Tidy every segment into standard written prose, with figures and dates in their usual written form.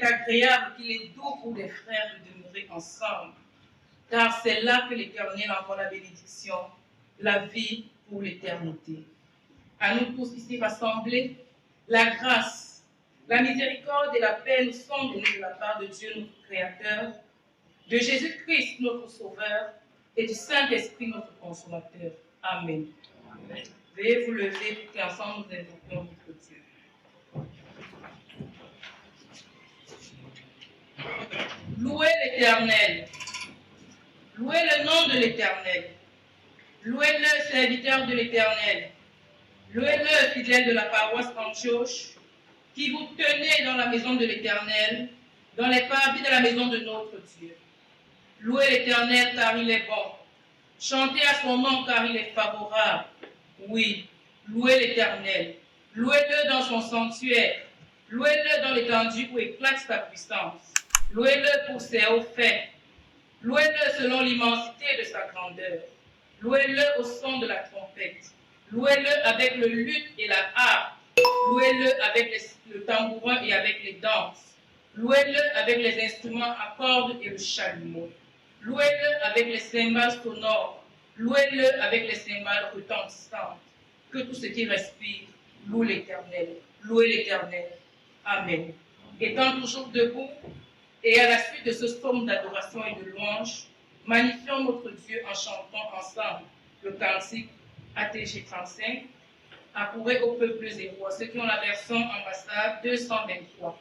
est agréable, qu'il est doux pour les frères de demeurer ensemble, car c'est là que l'Éternel envoie la bénédiction, la vie pour l'éternité. À nous tous ici rassemblés, la grâce, la miséricorde et la paix nous sont données de la part de Dieu, notre Créateur, de Jésus-Christ, notre Sauveur, et du Saint-Esprit, notre Consolateur. Amen. Amen. Veuillez vous lever pour qu'ensemble nous invoquions notre Dieu. Louez l'Éternel. Louez le nom de l'Éternel. Louez-le, serviteur de l'Éternel. Louez-le, fidèle de la paroisse Antioche, qui vous tenez dans la maison de l'Éternel, dans les parvis de la maison de notre Dieu. Louez l'Éternel car il est bon. Chantez à son nom car il est favorable. Oui, louez l'Éternel. Louez-le dans son sanctuaire. Louez-le dans l'étendue où éclate sa puissance. Louez-le pour ses hauts faits. Louez-le selon l'immensité de sa grandeur. Louez-le au son de la trompette. Louez-le avec le luth et la harpe. Louez-le avec le tambourin et avec les danses. Louez-le avec les instruments à cordes et le chalumeau. Louez-le avec les cymbales sonores. Louez-le avec les cymbales retentissantes. Que tout ce qui respire loue l'Éternel. Louez l'Éternel. Amen. Étant toujours debout, et à la suite de ce psaume d'adoration et de louange, magnifions notre Dieu en chantant ensemble le cantique ATG 35, approuvés aux peuples et rois, ceux qui ont la version ambassade 223.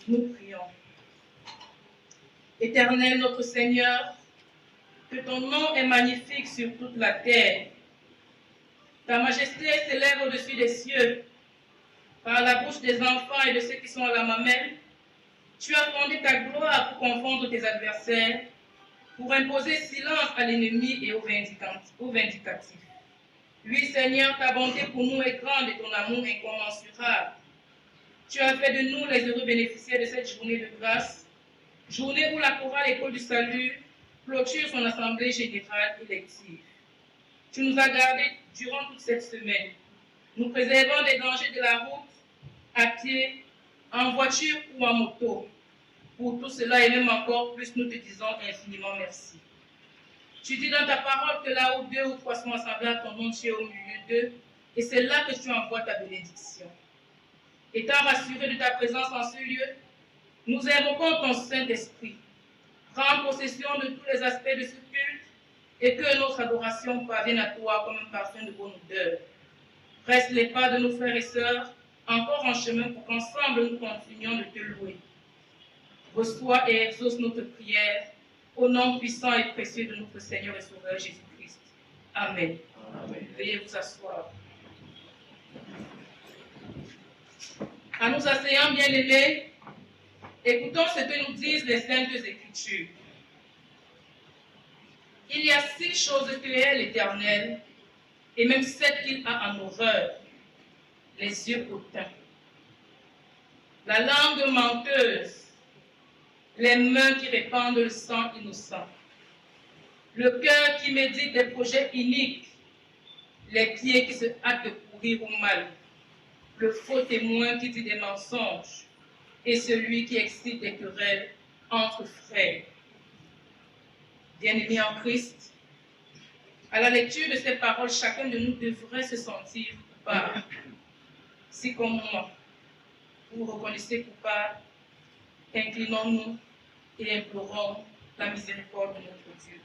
Nous prions. Éternel notre Seigneur, que ton nom est magnifique sur toute la terre. Ta majesté s'élève au-dessus des cieux. Par la bouche des enfants et de ceux qui sont à la mamelle, tu as fondé ta gloire pour confondre tes adversaires, pour imposer silence à l'ennemi et aux vindicatifs. Oui, Seigneur, ta bonté pour nous est grande et ton amour incommensurable. Tu as fait de nous les heureux bénéficiaires de cette journée de grâce, journée où la chorale École du Salut clôture son assemblée générale élective. Tu nous as gardés durant toute cette semaine, nous préservant des dangers de la route, à pied, en voiture ou en moto. Pour tout cela et même encore plus, nous te disons infiniment merci. Tu dis dans ta parole que là où 2 ou 3 sont assemblés à ton nom, tu es au milieu d'eux, et c'est là que tu envoies ta bénédiction. Étant rassurés de ta présence en ce lieu, nous invoquons ton Saint-Esprit. Prends possession de tous les aspects de ce culte et que notre adoration parvienne à toi comme un parfum de bonne odeur. Presse les pas de nos frères et sœurs, encore en chemin pour qu'ensemble nous continuions de te louer. Reçois et exauce notre prière au nom puissant et précieux de notre Seigneur et Sauveur Jésus-Christ. Amen. Amen. Veuillez vous asseoir. À nous asseyants bien-aimés, écoutons ce que nous disent les Saintes Écritures. Il y a 6 choses que est l'Éternel, et même 7 qu'il a en horreur: les yeux hautains, la langue menteuse, les mains qui répandent le sang innocent, le cœur qui médite des projets iniques, les pieds qui se hâtent de courir au mal, le faux témoin qui dit des mensonges, et celui qui excite des querelles entre frères. Bien-aimés en Christ, à la lecture de ces paroles, chacun de nous devrait se sentir coupable. Si comme moi, vous vous reconnaissez coupable, inclinons-nous et implorons la miséricorde de notre Dieu.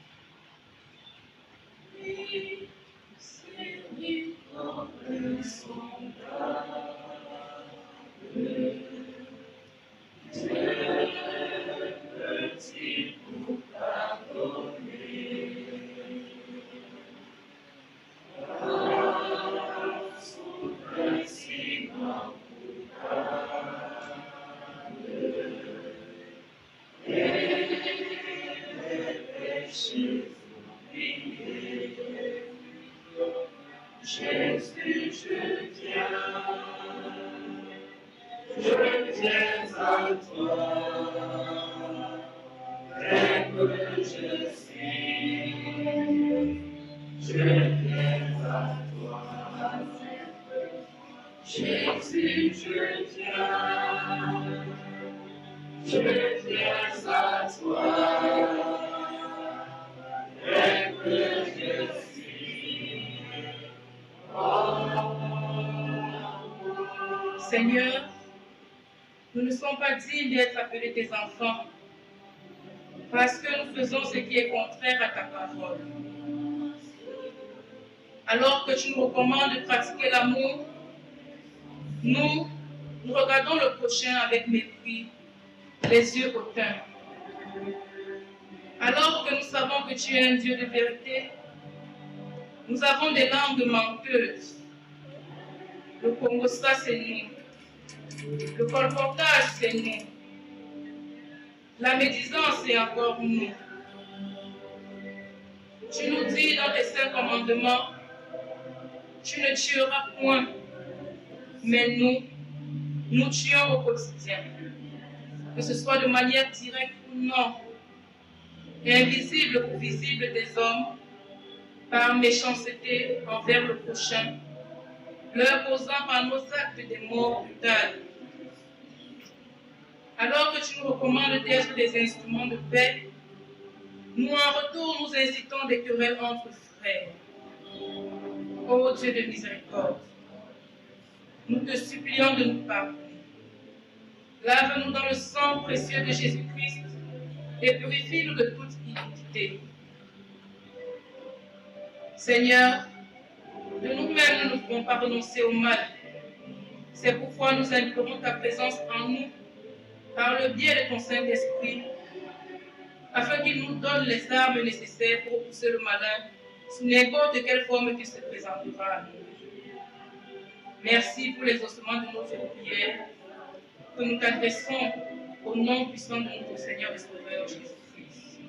Seigneur, nous ne sommes pas dignes d'être appelés tes enfants parce que nous faisons ce qui est contraire à ta parole. Alors que tu nous recommandes de pratiquer l'amour, nous regardons le prochain avec mépris, les yeux hautains. Alors que nous savons que tu es un Dieu de vérité, nous avons des langues menteuses. Le Congossa, c'est nous. Le colportage, c'est nous. La médisance, c'est encore nous. Tu nous dis dans tes 5 commandements, tu ne tueras point. Mais nous tuons au quotidien. Que ce soit de manière directe ou non, invisible ou visible des hommes, par méchanceté envers le prochain, leur causant par nos actes des morts brutales. Alors que tu nous recommandes d'être des instruments de paix, nous en retour nous incitons des querelles entre frères. Ô Dieu de miséricorde, nous te supplions de nous pardonner. Lave-nous dans le sang précieux de Jésus-Christ et purifie-nous de toute iniquité. Seigneur, de nous-mêmes, nous ne pouvons pas renoncer au mal. C'est pourquoi nous implorons ta présence en nous, par le biais de ton Saint-Esprit, afin qu'il nous donne les armes nécessaires pour repousser le malin sous n'importe quelle forme qu'il se présentera à nous. Merci pour l'exaucement de notre prière que nous t'adressons au nom puissant de notre Seigneur et Sauveur Jésus-Christ.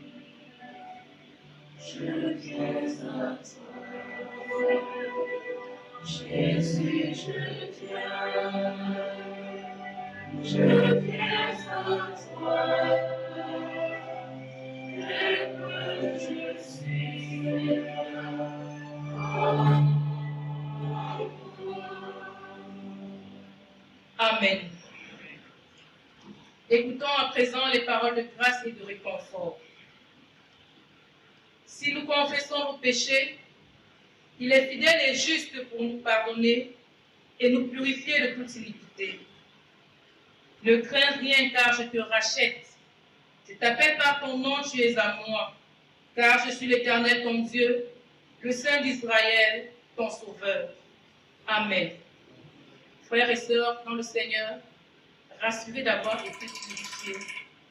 Je viens à toi, Jésus, je viens à toi, et que je suis. Amen. Écoutons à présent les paroles de grâce et de réconfort. Si nous confessons nos péchés, il est fidèle et juste pour nous pardonner et nous purifier de toute iniquité. Ne crains rien car je te rachète. Je t'appelle par ton nom, tu es à moi, car je suis l'Éternel ton Dieu, le Saint d'Israël, ton Sauveur. Amen. Frères et sœurs dans le Seigneur, rassurés d'avoir été purifiés,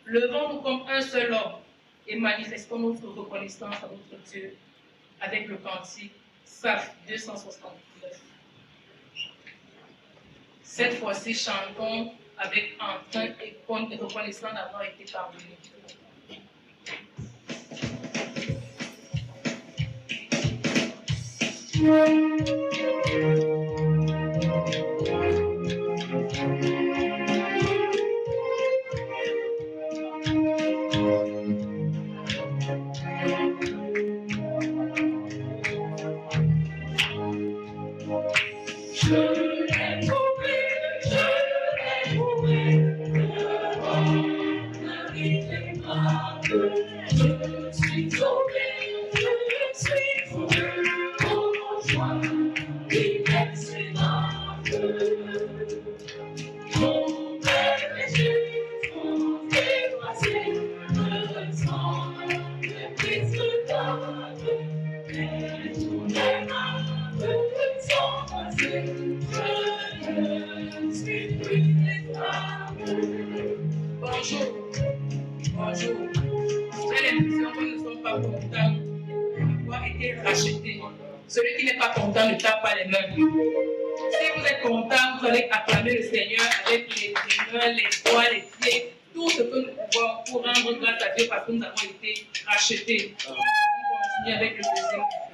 levons-nous comme un seul homme et manifestons notre reconnaissance à notre Dieu avec le cantique Psaume 269. Cette fois-ci, chantons avec entrain et reconnaissant d'avoir été pardonnés. Celui qui n'est pas content ne tape pas les mains. Si vous êtes content, vous allez acclamer le Seigneur avec les mains, les doigts, les pieds, tout ce que nous pouvons pour rendre grâce à Dieu parce que nous avons été rachetés. On continue avec le deuxième couplet.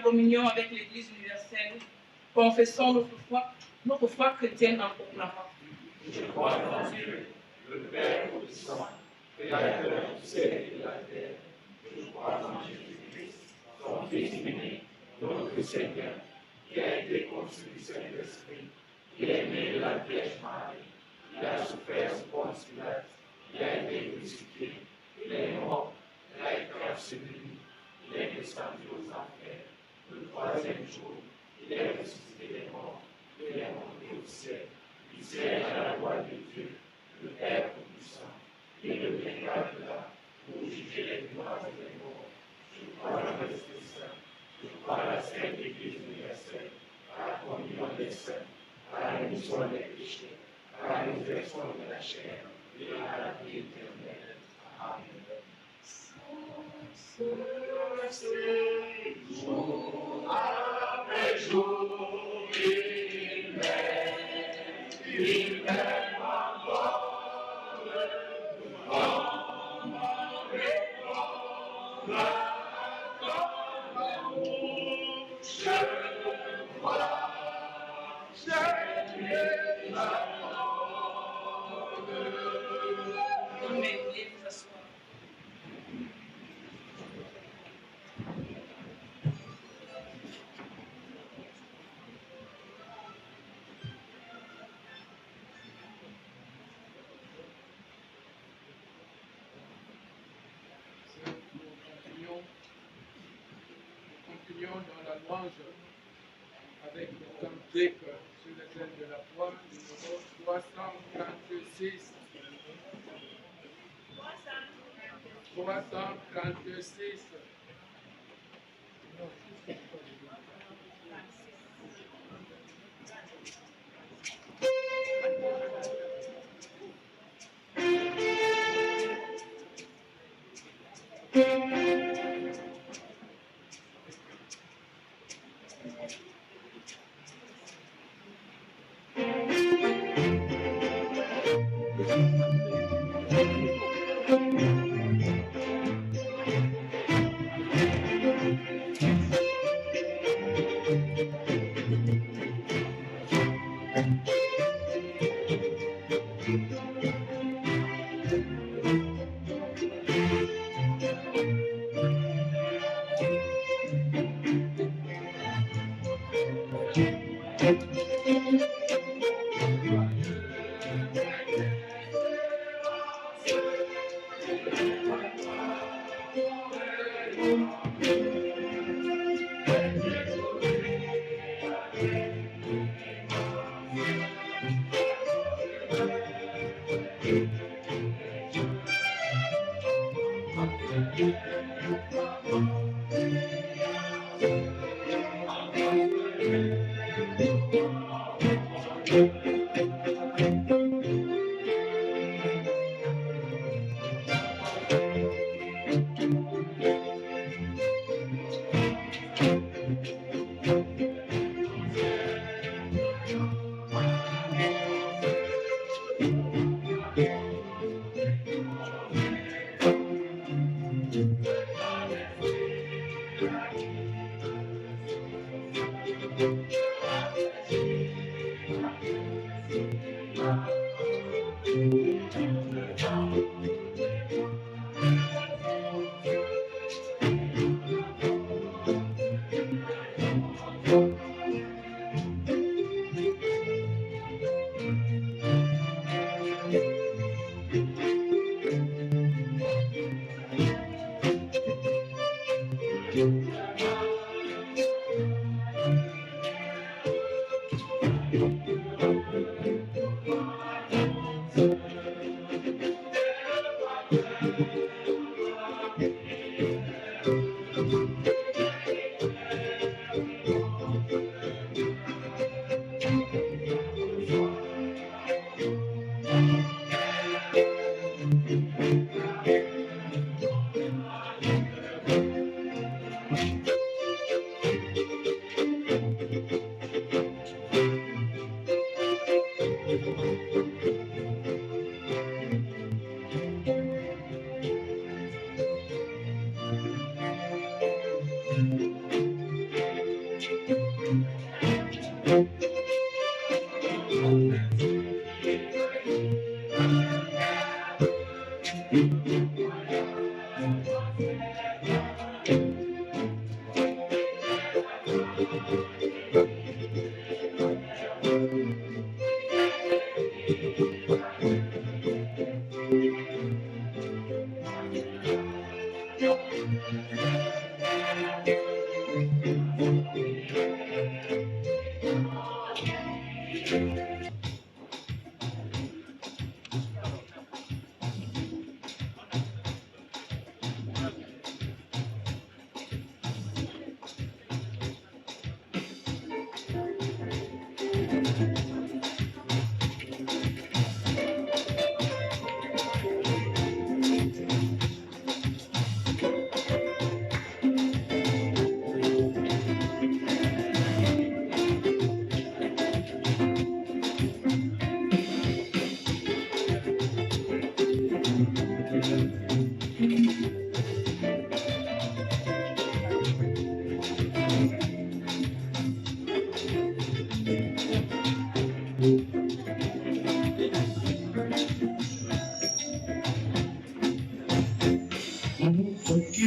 communion avec l'Église universelle, confessons notre foi chrétienne en proclamant. Je crois en Dieu, le Père Tout-Puissant, Créateur du ciel et de la terre. Je crois en Jésus-Christ, son Fils unique, notre Seigneur, qui a été conçu du Saint-Esprit, qui est né de la Vierge Marie, qui a souffert sous Ponce Pilate, qui a été crucifié, il est mort, il a été enseveli, il est descendu aux enfers. Le troisième jour, il est ressuscité des morts, il est monté au ciel, il siège à la droite de Dieu, le Père Tout-Puissant. Il reviendra de là pour juger les vivants et les morts. Je crois à la résurrection, je crois à la sainte Église universelle, à la communion des saints, à la rémission des péchés, à la résurrection de la chair et à la vie éternelle. Amen. Jour après jour, il m'aime encore, comme un répond, comme l'amour, je crois, j'ai la Veuillez vous asseoir. Continuons dans la louange avec le cantique sur le thème de la foi, numéro 336. 336.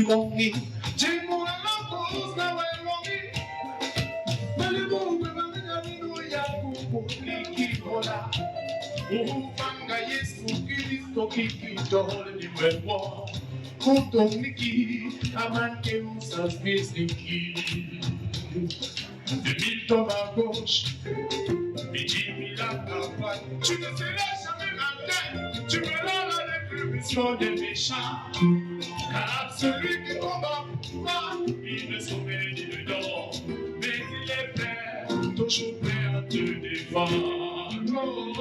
Longi, Jimona Lopos, now I'm longi. Malibu, Mamma, Yaku, Kiki, Hola. Ufanga Yesu Kristo kikitole mwepo kutomniki amante musas bisniki Debito ma gauche, Bijimi la campagne. Tu ne seras jamais malin, tu verras la rétribution des méchants. Car celui qui combat pour moi, il ne saurait ni le dort, mais il est prêt, toujours prêt à te défendre. Oh, oh,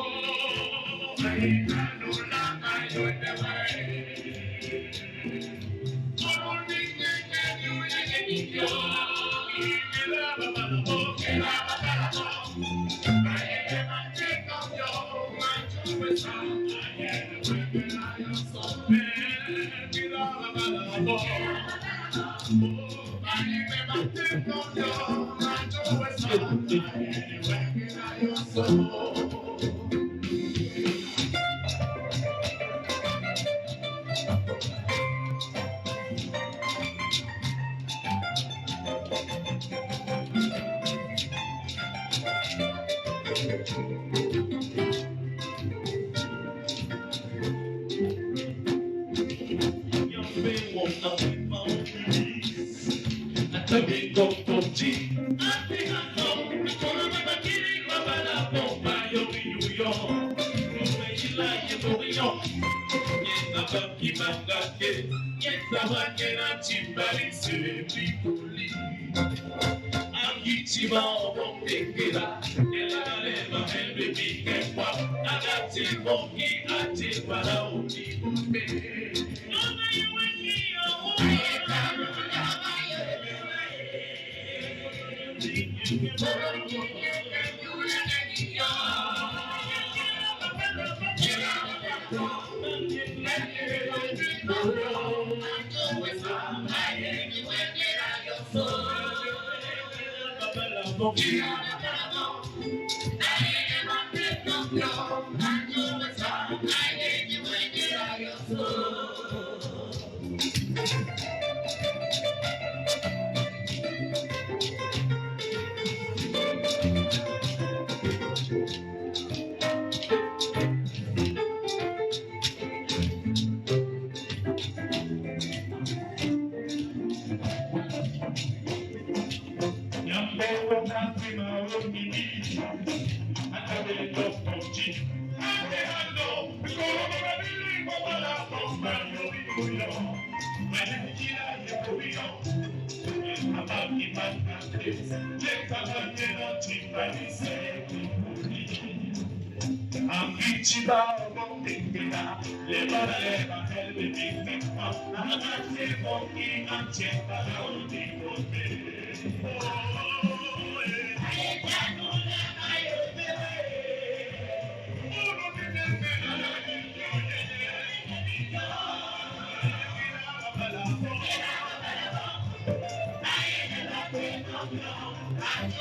oh,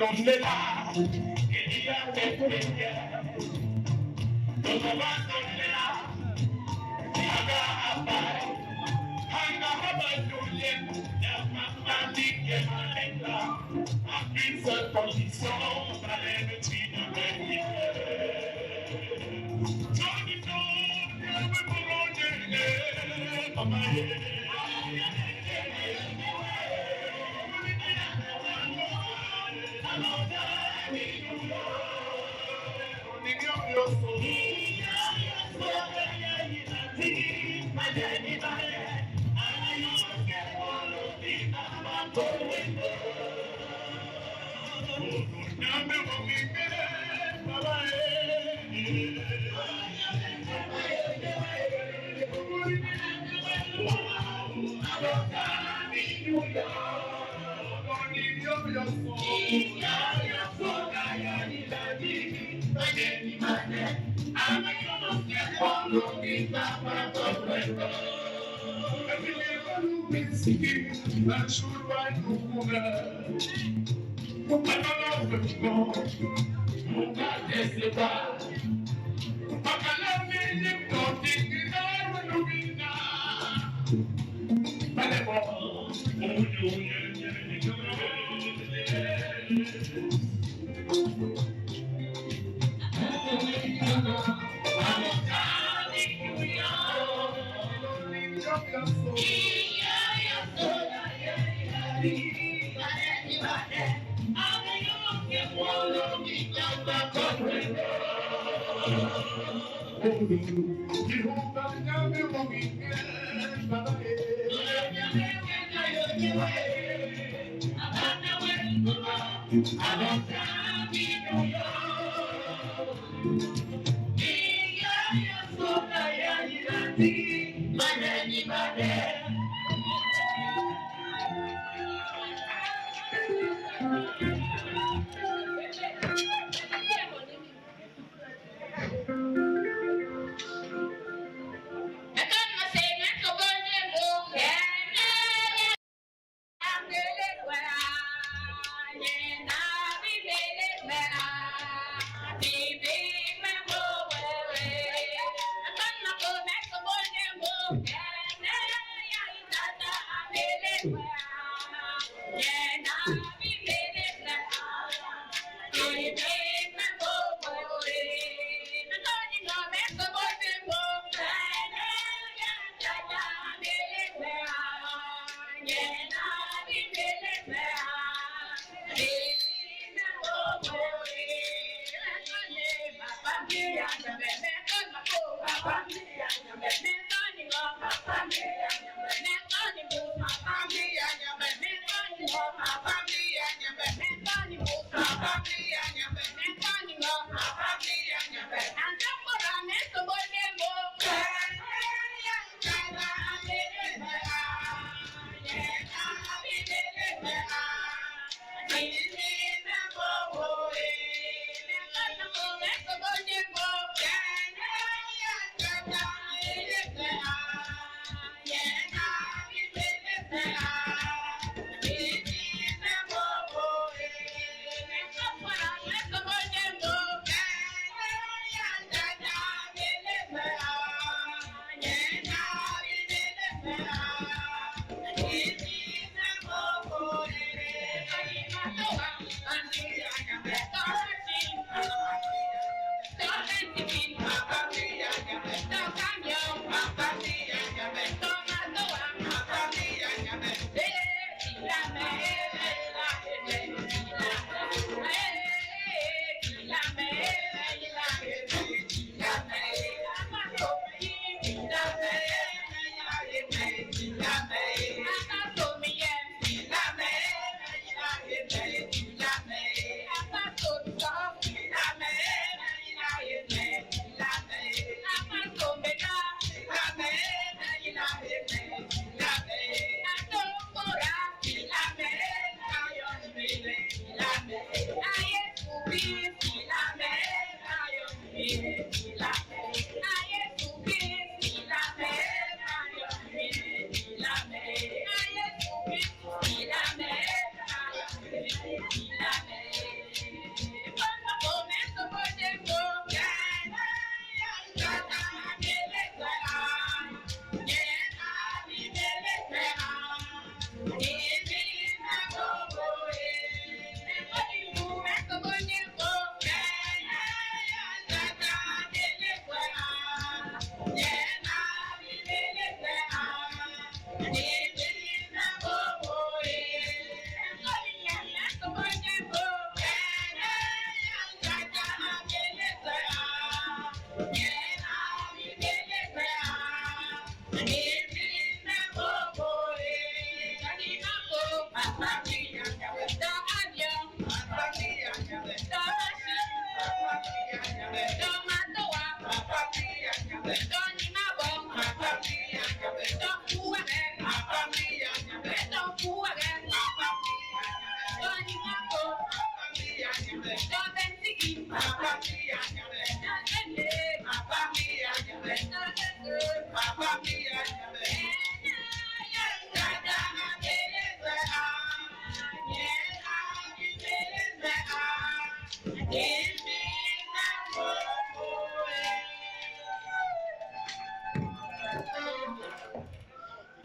¿Dónde va? Que diga que ella, ¿cómo va? ¿Dónde va? Haga abai, hanga habaduye, ya mamá di que maleta, aquí se condición para el chino de mi Johnny no, ya me pone, mamá.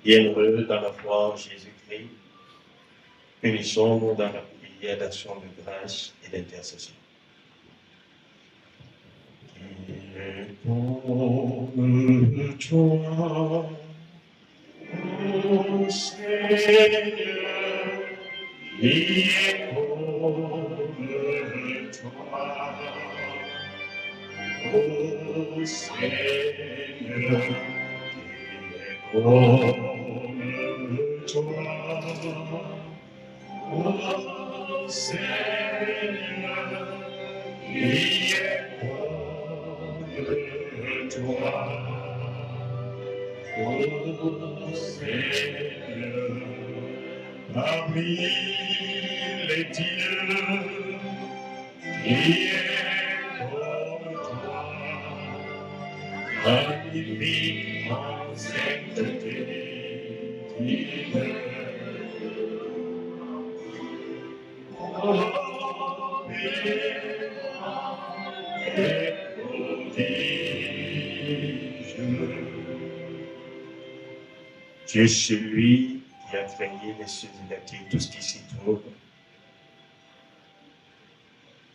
Bienheureux dans la foi en Jésus-Christ, unissons-nous dans la prière d'action de grâce et d'intercession. Qui est comme toi, ô Seigneur, qui est comme toi, ô Seigneur, comme toi, ô Seigneur, qui est comme toi, ô Seigneur, parmi les dieux, qui est comme toi, magnifique en sainteté divine. Et prodige. Tu es celui qui a créé les cieux et la terre, tout ce qui s'y trouve.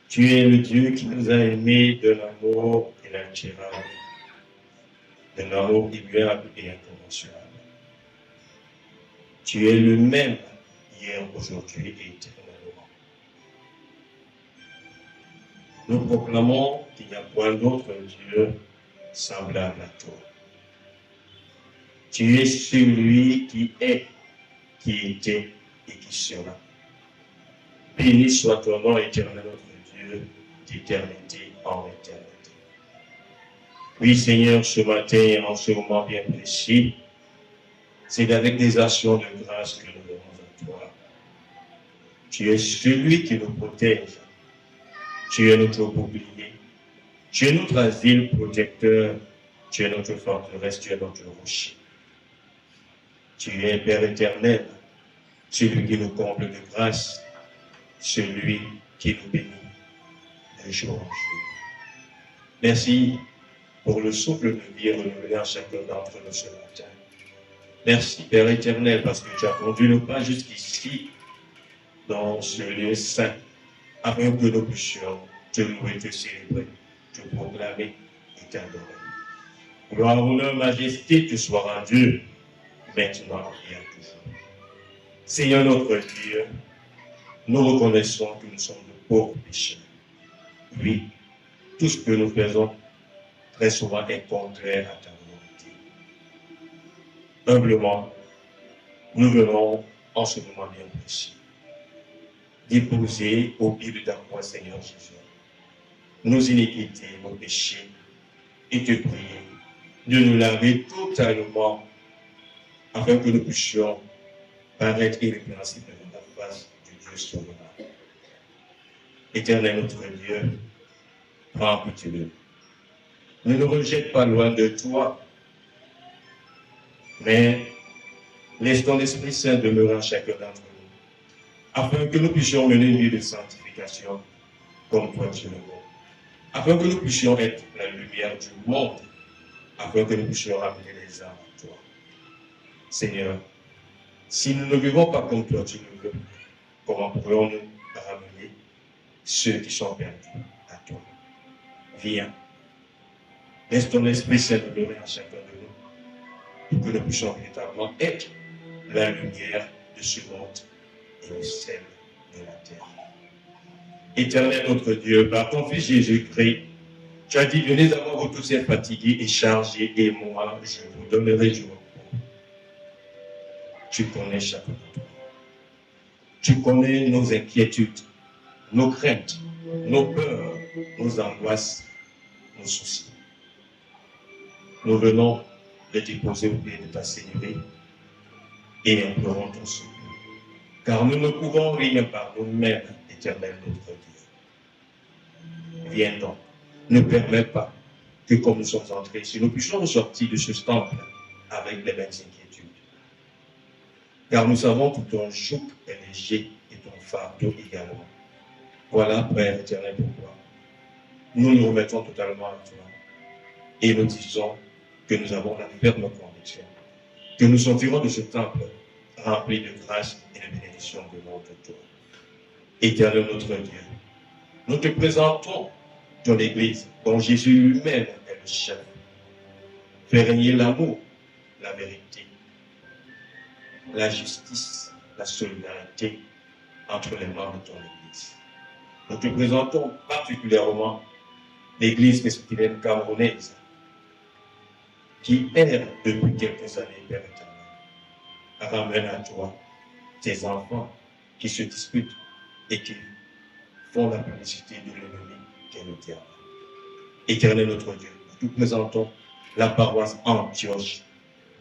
Tu es le Dieu qui nous a aimés de l'amour inaltérable, de l'amour immuable et incommensurable. Tu es le même hier, aujourd'hui et éternellement. Nous proclamons qu'il n'y a point d'autre Dieu semblable à toi. Tu es celui qui est, qui était et qui sera. Béni soit ton nom éternel, notre Dieu, d'éternité en éternité. Oui, Seigneur, ce matin, en ce moment bien précis, c'est avec des actions de grâce que nous venons à toi. Tu es celui qui nous protège. Tu es notre bouclier. Tu es notre asile protecteur. Tu es notre forteresse. Tu es notre rocher. Tu es Père éternel, celui qui nous comble de grâce, celui qui nous bénit de jour en jour. Merci pour le souffle de vie renouvelé à chacun d'entre nous ce matin. Merci Père éternel parce que tu as conduit nos pas jusqu'ici dans ce lieu saint afin que nous puissions te louer, te célébrer, te proclamer et t'adorer. Gloire, honneur, majesté te soit rendue maintenant et à toujours. Seigneur notre Dieu, nous reconnaissons que nous sommes de pauvres pécheurs. Oui, tout ce que nous faisons très souvent est contraire à ta volonté. Humblement, nous venons en ce moment bien précis déposer au pied de ta croix, Seigneur Jésus, nos iniquités, nos péchés, et te prier de nous laver totalement afin que nous puissions paraître irrépréhensibles devant la face du Dieu souverain. Éternel notre Dieu, prends pitié de nous. Ne nous rejette pas loin de toi, mais laisse ton Esprit Saint demeurer en chacun d'entre nous, afin que nous puissions mener une vie de sanctification comme toi tu le veux, afin que nous puissions être la lumière du monde, afin que nous puissions ramener les âmes à toi. Seigneur, si nous ne vivons pas comme toi tu le veux, comment pourrions-nous ramener ceux qui sont perdus à toi? Viens, laisse ton Esprit Saint demeurer en chacun de nous, pour que nous puissions véritablement être la lumière de ce monde et le sel de la terre. Éternel notre Dieu, par ton Fils Jésus-Christ, tu as dit, venez à moi vous tous êtes fatigués et chargés, et moi je vous donnerai du repos. Tu connais chacun d'entre nous. Tu connais nos inquiétudes, nos craintes, nos peurs, nos angoisses, nos soucis. Nous venons de déposer au pied de ta Seigneurie et implorons ton secours. Car nous ne pouvons rien par nous-mêmes, éternel notre Dieu. Viens donc, ne permets pas que comme nous sommes entrés ici, nous puissions ressortir de ce temple avec les mêmes inquiétudes. Car nous savons que ton joug est léger et ton fardeau également. Voilà, Père éternel, pourquoi nous nous remettons totalement à toi et nous disons que nous avons la ferme conviction que nous sortirons de ce temple rempli de grâce et de bénédiction de notre toi. Éternel notre Dieu, nous te présentons ton Église, dont Jésus lui-même est le chef. Fais régner l'amour, la vérité, la justice, la solidarité entre les membres de ton Église. Nous te présentons particulièrement l'Église presbytérienne camerounaise, qui erre depuis quelques années, Père éternel. Ramène à toi tes enfants qui se disputent et qui font la publicité de l'ennemi qu'est le diable. Éternel notre Dieu, nous te présentons la paroisse Antioche,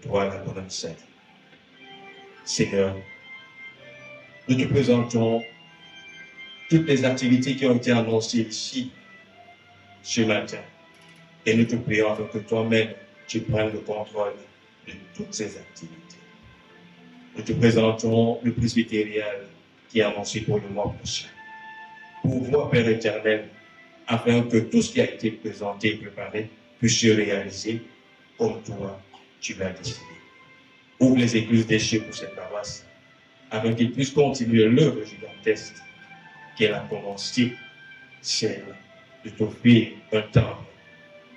toi la bonne sainte. Seigneur, nous te présentons toutes les activités qui ont été annoncées ici ce matin. Et nous te prions afin que toi-même, tu prennes le contrôle de toutes ces activités. Nous te présentons le presbytérial qui est annoncé pour le mois prochain. Pourvoir, Père éternel, afin que tout ce qui a été présenté et préparé puisse se réaliser comme toi, tu l'as décidé. Ouvre les églises des cieux pour cette paroisse, afin qu'ils puissent continuer l'œuvre gigantesque qu'elle a commencé, celle de t'offrir un temple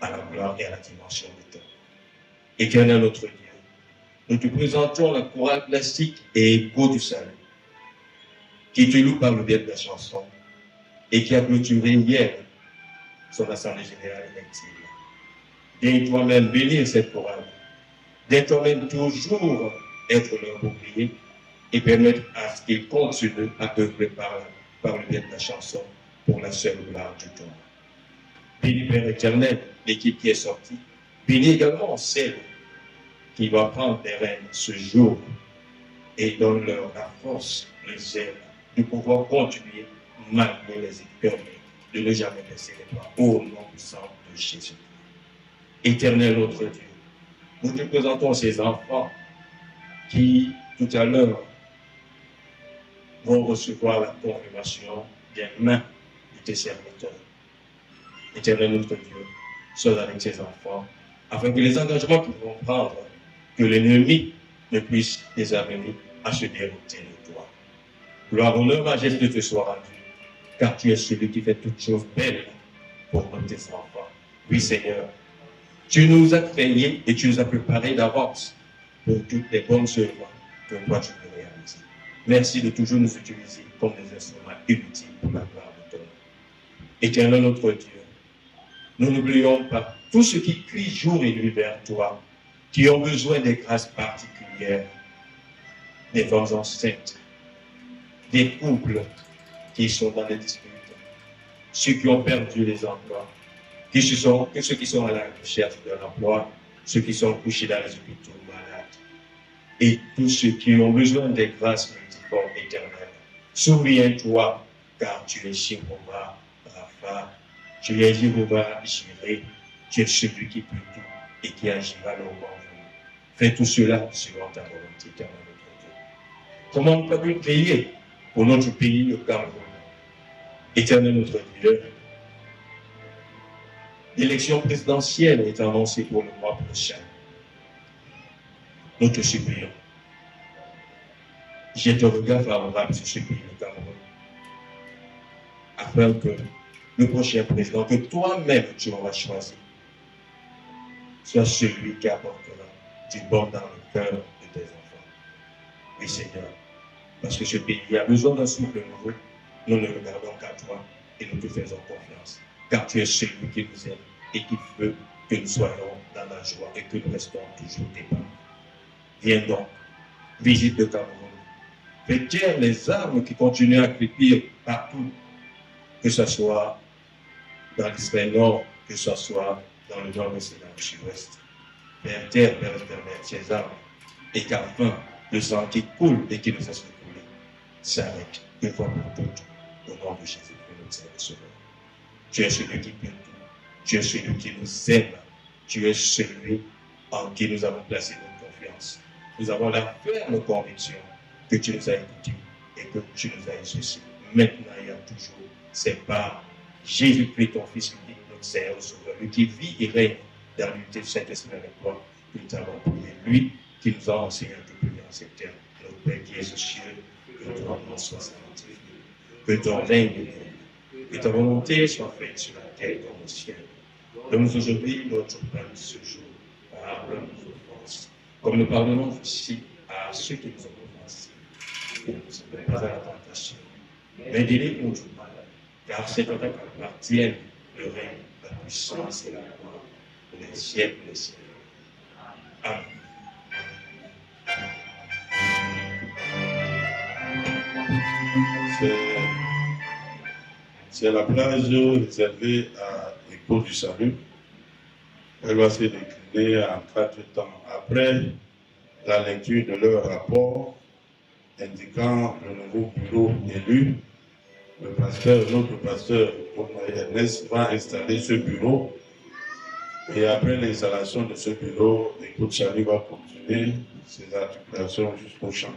à la gloire et à la dimension du temps. Éternel notre Dieu, nous te présentons la chorale classique et écho du salut, qui te loue par le biais de la chanson et qui a clôturé hier son assemblée générale élective. Viens toi-même bénir cette chorale, viens toi-même toujours être leur bouclier et permettre à ce qu'ils continuent à œuvrer par le biais de la chanson pour la seule gloire du temps. Bénis, Père éternel, l'équipe qui est sortie. Bénis également celle qui va prendre les rênes ce jour et donne-leur la force, le zèle de pouvoir continuer malgré les épreuves, de ne jamais baisser les bras au nom puissant de Jésus. Éternel notre Dieu, nous te présentons ces enfants qui, tout à l'heure, vont recevoir la confirmation des mains de tes serviteurs. Éternel notre Dieu, sois avec ces enfants, afin que les engagements qu'ils vont prendre, que l'ennemi ne puisse les amener à se dérouter de toi. Gloire, honneur, majesté te soit rendue, car tu es celui qui fait toutes choses belles pour tes enfants. Oui, Seigneur, tu nous as créés et tu nous as préparés d'avance pour toutes les bonnes œuvres que toi tu veux réaliser. Merci de toujours nous utiliser comme des instruments utiles pour la gloire de ton nom. Éternel notre Dieu, nous n'oublions pas tous ceux qui crient jour et nuit vers toi, qui ont besoin des grâces particulières, des femmes enceintes, des couples qui sont dans des disputes, ceux qui ont perdu les emplois, ceux qui sont à la recherche d'un emploi, ceux qui sont couchés dans les hôpitaux malades, et tous ceux qui ont besoin des grâces multiformes éternelles. Souviens-toi, car tu es Jéhovah Rapha, tu es Jéhovah Jireh, tu es celui qui peut tout et qui agira le moment. Fais tout cela selon ta volonté, éternelle notre Dieu. Comment nous pouvons prier pour notre pays, le Cameroun? Éternel notre Dieu, l'élection présidentielle est annoncée pour le mois prochain. Nous te supplions. Jette un regard favorable sur ce pays, le Cameroun, afin que le prochain président que toi-même tu auras choisi soit celui qui apportera du bon dans le cœur de tes enfants. Oui, Seigneur, parce que ce pays a besoin d'un souffle nouveau. Nous ne regardons qu'à toi et nous te faisons confiance, car tu es celui qui nous aime et qui veut que nous soyons dans la joie et que nous restons toujours tes parents. Viens donc, visite le Cameroun. Fais taire les armes qui continuent à crépir partout, que ce soit dans l'Israël Nord, que ce soit dans le Nord-Ouest et dans le Sud-Ouest. Père Terre, Père éternel, ces armes, et qu'afin le sang qui coule et qui nous a coulé s'arrête une fois pour toutes, au nom de Jésus, que nous Sauveur. Tu es celui qui peut tout. Tu es celui qui nous aime. Tu es celui en qui nous avons placé notre confiance. Nous avons la ferme conviction que tu nous as écoutés et que tu nous as exaucés. Maintenant et à toujours, c'est par Jésus-Christ, ton Fils unique, notre Seigneur, Sauveur, lui qui vit et règne dans l'unité du Saint-Esprit avec toi, que nous avons prié. Lui qui nous a enseigné à te prier en ces termes. Notre Père qui es aux cieux, que ton nom soit sanctifié, que ton règne vienne, que ta volonté soit faite sur la terre comme au ciel. Donne-nous aujourd'hui notre pain de ce jour. Pardonne nos offenses, comme nous pardonnons aussi à ceux qui nous ont offensés. Et ne nous mets pas à la tentation, mais délivre-nous du mal, car c'est à toi qu'appartiennent le règne, la puissance et la gloire pour les siècles des siècles. Amen. C'est la plage réservée à l'écho du salut. Elle va se décliner en 4 temps. Après la lecture de leur rapport indiquant le nouveau bureau élu, notre pasteur Ernest va installer ce bureau. Et après l'installation de ce bureau, l'écoute salut va continuer ses articulations jusqu'au chant.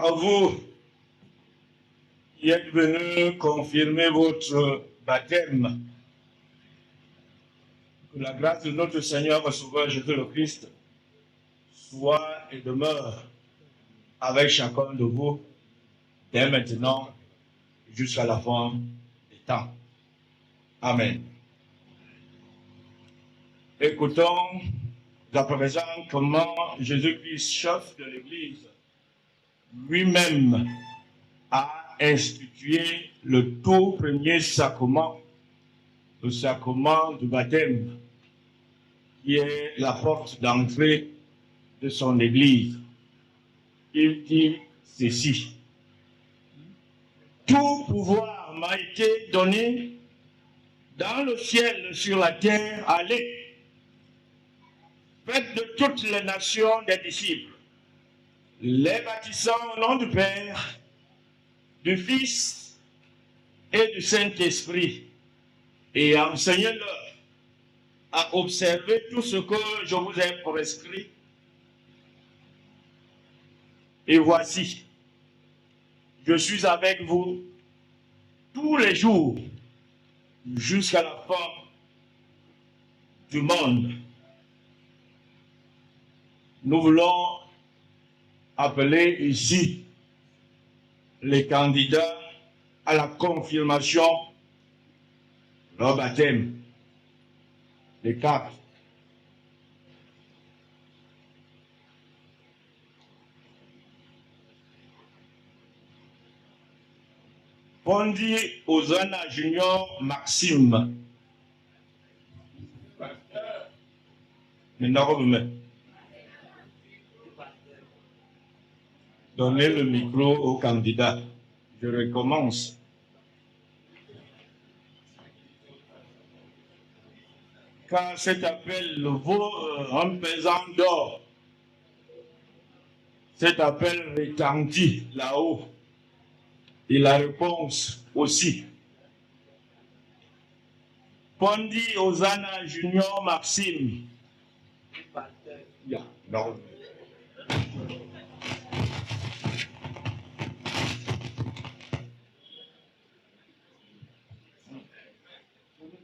À vous qui êtes venus confirmer votre baptême, que la grâce de notre Seigneur et Sauveur Jésus le Christ soit et demeure avec chacun de vous dès maintenant jusqu'à la fin des temps. Amen. Écoutons à présent comment Jésus-Christ, chef de l'Église, lui-même a institué le tout premier sacrement, le sacrement du baptême, qui est la porte d'entrée de son Église. Il dit ceci: tout pouvoir m'a été donné dans le ciel et sur la terre. Allez, faites de toutes les nations des disciples, les baptisant au nom du Père, du Fils et du Saint-Esprit, et enseignez-leur à observer tout ce que je vous ai prescrit. Et voici, je suis avec vous tous les jours jusqu'à la fin du monde. Nous voulons appeler ici les candidats à la confirmation, leur baptême, les 4. Bondi Ozana Junior Maxime. Donnez le micro au candidat. Je recommence. quand cet appel vaut un pesant d'or, cet appel retentit là-haut. Et la réponse aussi. Pondi Ozana Junior Maxime. Yeah, non.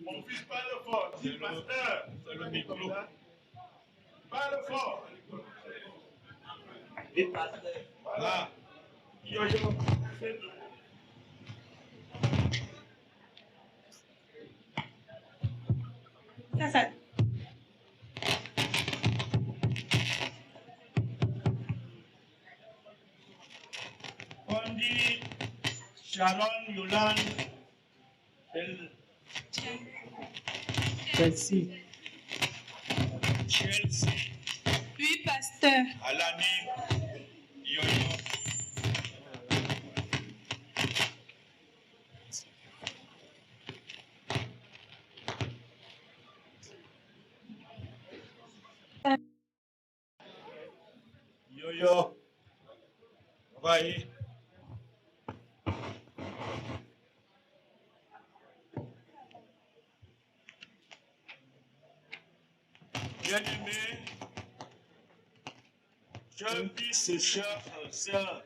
Mon fils parle fort, dis pasteur, c'est le micro. Parle fort. Voilà. Yo-yo, c'est tout. Ça. Pondi Sharon Yolande. Chelsea. Oui, pasteur. Alani. Yo-yo. Yo-yo. Voyez. Bien-aimés, chers fils et chères sœurs,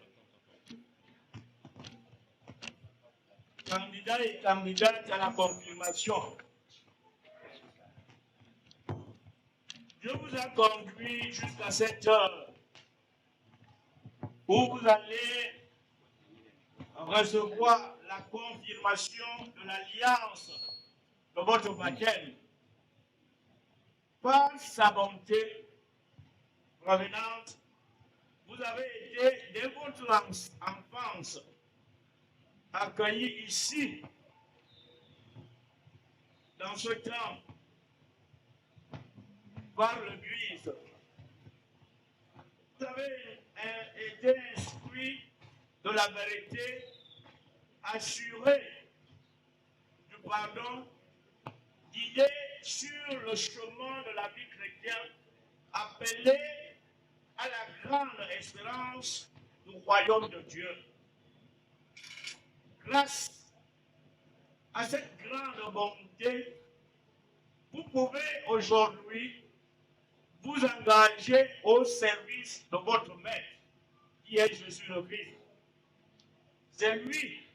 candidats et candidates à la confirmation, Dieu vous a conduit jusqu'à cette heure où vous allez recevoir la confirmation de l'alliance de votre baptême. Par sa bonté provenante, vous avez été, dès votre enfance, accueillis ici, dans ce temps, par l'Église. Vous avez été instruits de la vérité, assurés du pardon, guidés sur le chemin de la vie chrétienne, appelés à la grande espérance du royaume de Dieu. Grâce à cette grande bonté, vous pouvez aujourd'hui vous engager au service de votre Maître, qui est Jésus le Christ. C'est lui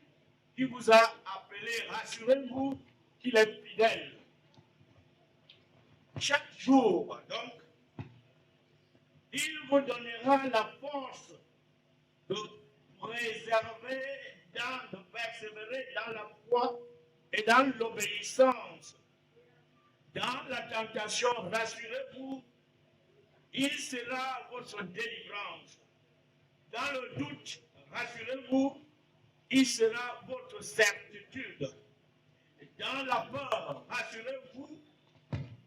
qui vous a appelé, rassurez-vous qu'il est fidèle. Chaque jour, donc, il vous donnera la force de préserver, de persévérer dans la foi et dans l'obéissance. Dans la tentation, rassurez-vous, il sera votre délivrance. Dans le doute, rassurez-vous, il sera votre certitude. Dans la peur, rassurez-vous,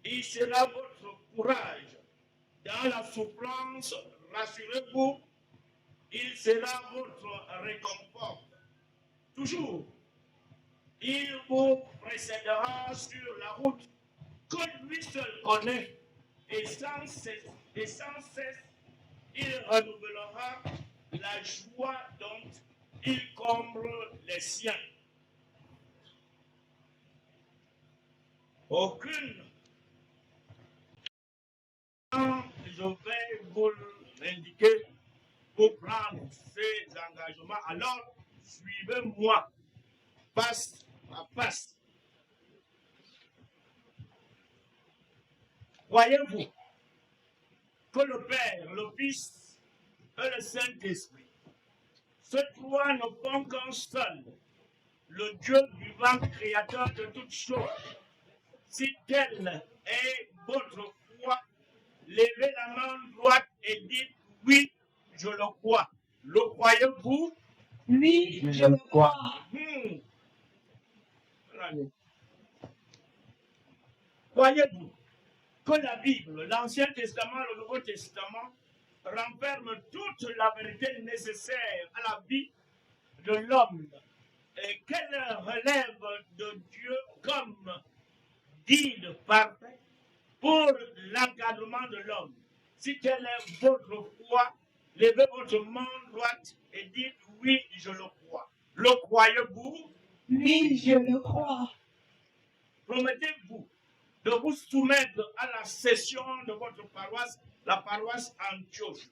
il sera votre courage. Dans la souffrance, rassurez-vous, il sera votre réconfort. Toujours, il vous précédera sur la route que lui seul connaît, et sans cesse, il renouvellera la joie dont il comble les siens. Aucune. Je vais vous l'indiquer pour prendre ces engagements. Alors, suivez-moi, passe à passe. Croyez-vous que le Père, le Fils et le Saint-Esprit, ces trois ne font qu'un seul, le Dieu vivant, créateur de toutes choses? Si telle est votre foi, levez la main droite et dites oui, je le crois. Le croyez-vous? Oui, je le crois. Croyez-vous que la Bible, l'Ancien Testament, le Nouveau Testament, renferme toute la vérité nécessaire à la vie de l'homme et qu'elle relève de Dieu comme guide parfait l'homme. Si telle est votre foi, levez votre main droite et dites oui, je le crois. Le croyez-vous? Oui, je le crois. Promettez-vous de vous soumettre à la session de votre paroisse, la paroisse Antioche,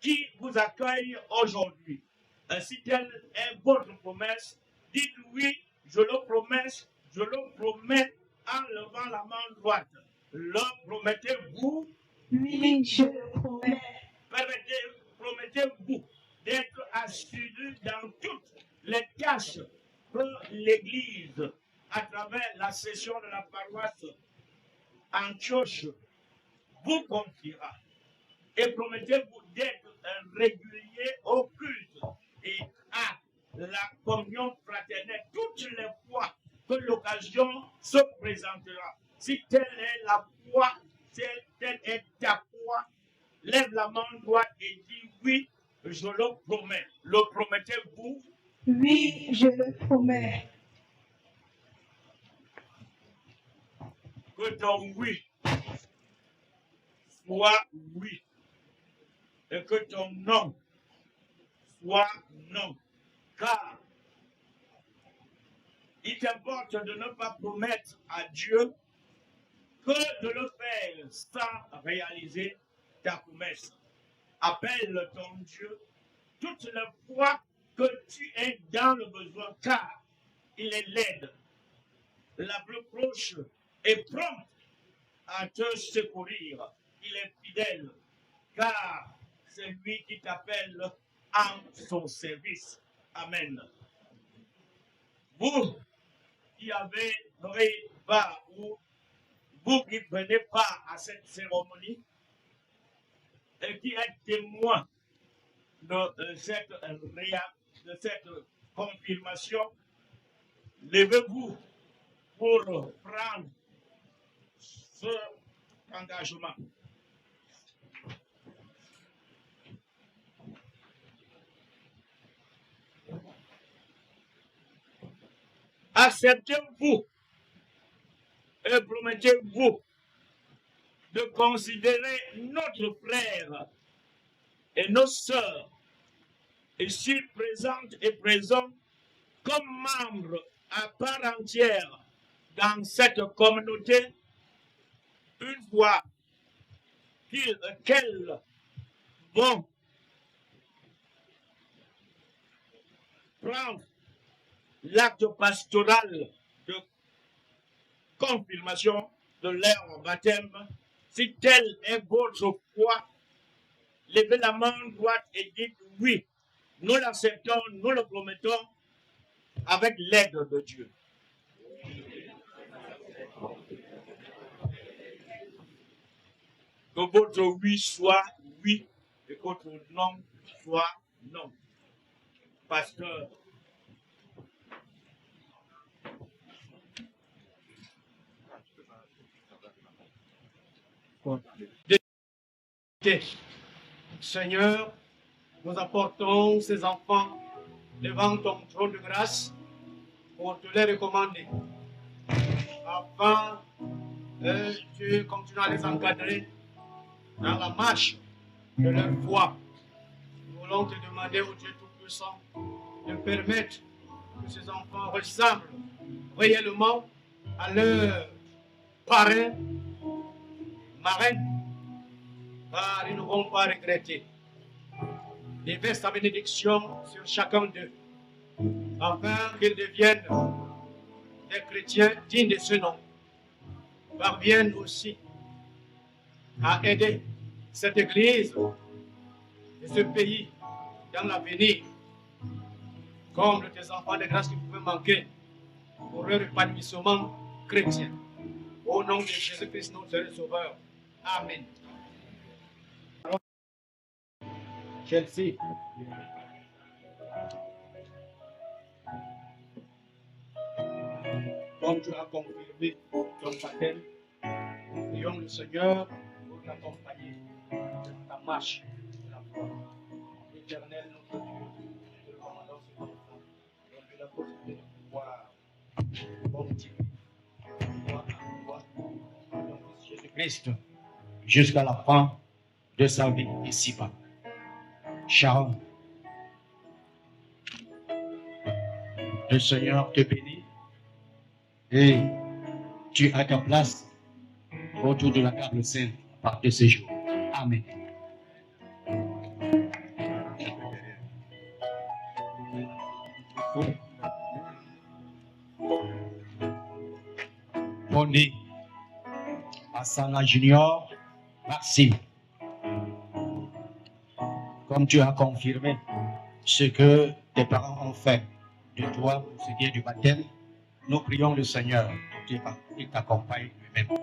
qui vous accueille aujourd'hui. Si telle est votre promesse, dites oui, je le promets en levant la main droite. Le promettez-vous? Oui, je le promets. Promettez-vous d'être assidu dans toutes les tâches que l'Église, à travers la session de la paroisse Antioche, vous confiera. Et promettez-vous d'être régulier au culte et à la communion fraternelle toutes les fois que l'occasion se présentera. Si telle est la foi, telle est ta foi, lève la main droite et dis oui, je le promets. Le promettez-vous? Oui, je le promets. Que ton oui soit oui et que ton non soit non. Car il t'importe de ne pas promettre à Dieu que de le faire sans réaliser ta promesse. Appelle ton Dieu toutes les fois que tu es dans le besoin, car il est laide, la plus proche et prompte à te secourir. Il est fidèle, car c'est lui qui t'appelle en son service. Amen. Vous qui avez pris part ou vous qui prenez part à cette cérémonie et qui êtes témoin de cette confirmation, levez-vous pour prendre cet engagement. Acceptez-vous et promettez-vous de considérer notre frère et nos sœurs ici présentes et présents comme membres à part entière dans cette communauté une fois qu'elles vont prendre l'acte pastoral de confirmation de leur baptême. Si telle est votre foi, levez la main droite et dites oui, nous l'acceptons, nous le promettons avec l'aide de Dieu. Que votre oui soit oui et que votre non soit non. Pasteur. Seigneur, nous apportons ces enfants devant ton trône de grâce pour te les recommander, afin que tu continues à les encadrer dans la marche de leur foi. Nous voulons te demander, ô Dieu Tout-Puissant, de permettre que ces enfants ressemblent réellement à leur parrain, marraine, car ils ne vont pas regretter. Déverse ta bénédiction sur chacun d'eux, afin qu'ils deviennent des chrétiens dignes de ce nom, parviennent aussi à aider cette Église et ce pays dans l'avenir, comme de tes enfants de grâce qui pouvaient manquer pour leur épanouissement chrétien. Au nom de Jésus-Christ, notre Seigneur et Sauveur. Amen. Chelsea. Comme tu as confirmé ton baptême, prions le Seigneur pour t'accompagner dans ta marche de la foi. Éternel, notre Dieu, nous te demandons ce enfant, donne la possibilité de pouvoir continuer, croire en toi, dans ton Fils Jésus-Christ. jusqu'à la fin de sa vie ici-bas. Sharon, le Seigneur te bénit et tu as ta place autour de la table sainte à partir de ce jour. Amen. Bonne Asana Junior, Maxime. Comme tu as confirmé ce que tes parents ont fait de toi pour ce qui est du baptême, nous prions le Seigneur pour qu'il t'accompagne lui-même.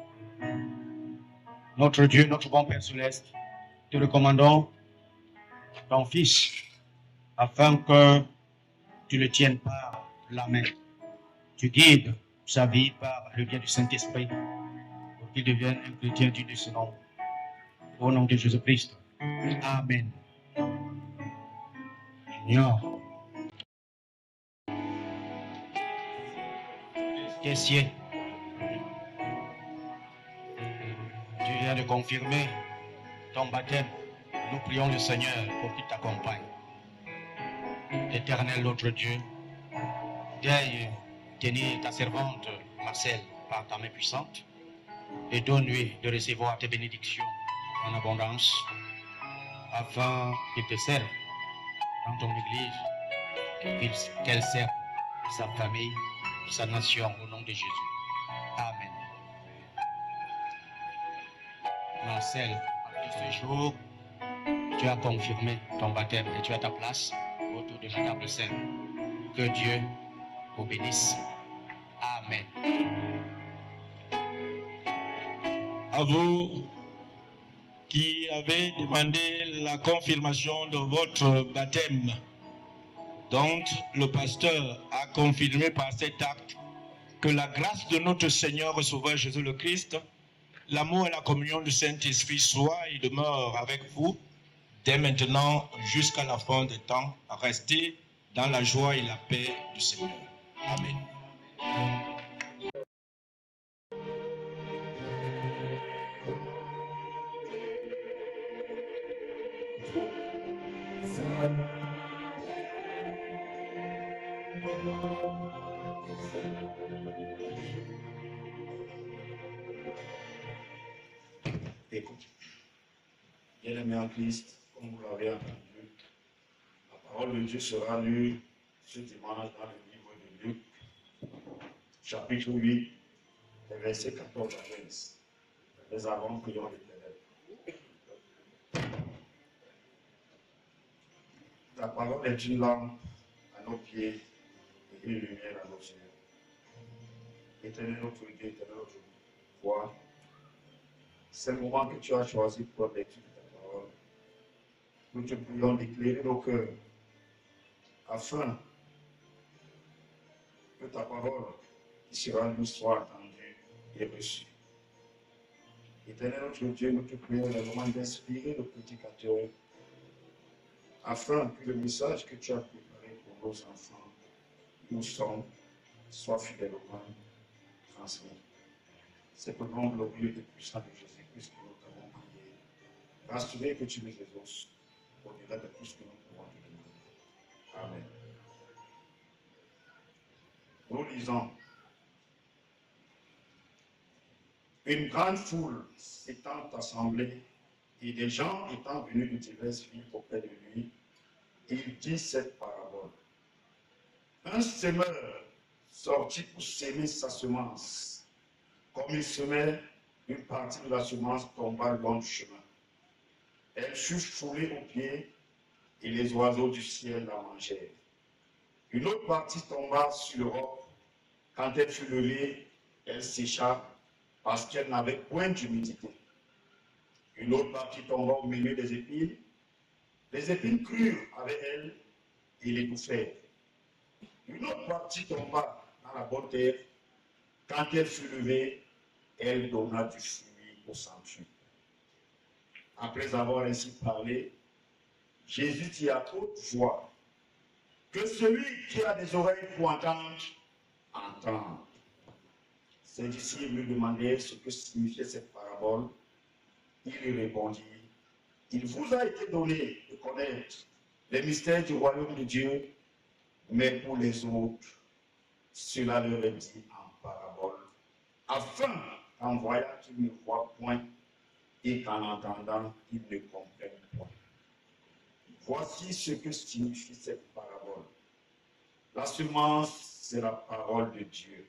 Notre Dieu, notre bon Père Céleste, te recommandons ton Fils afin que tu le tiennes par la main. Tu guides sa vie par le biais du Saint-Esprit pour qu'il devienne un chrétien digne de ce nom. Au nom de Jésus-Christ. Amen. Junior. Caissier. Tu viens de confirmer ton baptême. Nous prions le Seigneur pour qu'il t'accompagne. Éternel notre Dieu, daigne tenir ta servante Marcel par ta main puissante et donne-lui de recevoir tes bénédictions en abondance afin qu'il te serve dans ton église, qu'elle serve sa famille, sa nation au nom de Jésus. Amen. Marcel, à ce jour, tu as confirmé ton baptême et tu as ta place autour de la table sainte. Que Dieu vous bénisse. Amen. À vous qui avez demandé la confirmation de votre baptême, donc le pasteur a confirmé par cet acte que la grâce de notre Seigneur et Sauveur Jésus le Christ, l'amour et la communion du Saint-Esprit soient et demeurent avec vous dès maintenant jusqu'à la fin des temps. Restez dans la joie et la paix du Seigneur. Amen. Écoute, bien-aimé en Christ, comme vous l'avez entendu, la parole de Dieu sera lue ce dimanche dans le livre de Luc, chapitre 8, les versets 14 à 15. Les avant prions l'Éternel. Ta parole est une lampe à nos pieds et une lumière à nos yeux. Éternel notre Dieu, éternel notre foi, c'est le moment que tu as choisi pour la lecture de ta parole. Nous te prions d'éclairer nos cœurs afin que ta parole qui sera nous soit entendue et reçue. Éternel notre Dieu, nous te prions le moment d'inspirer le prédicateur afin que le message que tu as préparé pour nos enfants, nous sommes, soit fidèlement transmis. C'est au nom glorieux et puissant de Jésus-Christ que nous t'avons prié. Rassurez que tu nous exauces au-delà de tout ce que nous pouvons te demander. Amen. Nous lisons. Une grande foule s'étant assemblée et des gens étant venus de diverses villes auprès de lui, il dit cette parabole. Un semeur sortit pour s'aimer sa semence. Comme il semait, une partie de la semence tomba le long du chemin. Elle fut foulée aux pieds et les oiseaux du ciel la mangèrent. Une autre partie tomba sur le roc. Quand elle fut levée, elle sécha parce qu'elle n'avait point d'humidité. Une autre partie tomba au milieu des épines. Les épines crurent avec elle et l'étouffèrent. Une autre partie tomba dans la bonne terre. Quand elle fut levée, elle donna du fruit au centuple. Après avoir ainsi parlé, Jésus dit à haute voix, que celui qui a des oreilles pour entendre, entende. Ses disciples lui demandèrent ce que signifiait cette parabole. Il lui répondit, il vous a été donné de connaître les mystères du royaume de Dieu, mais pour les autres, cela leur est dit en parabole, afin qu'en voyant qu'ils ne voient point et qu'en entendant ils ne comprennent point. Voici ce que signifie cette parabole. La semence, c'est la parole de Dieu.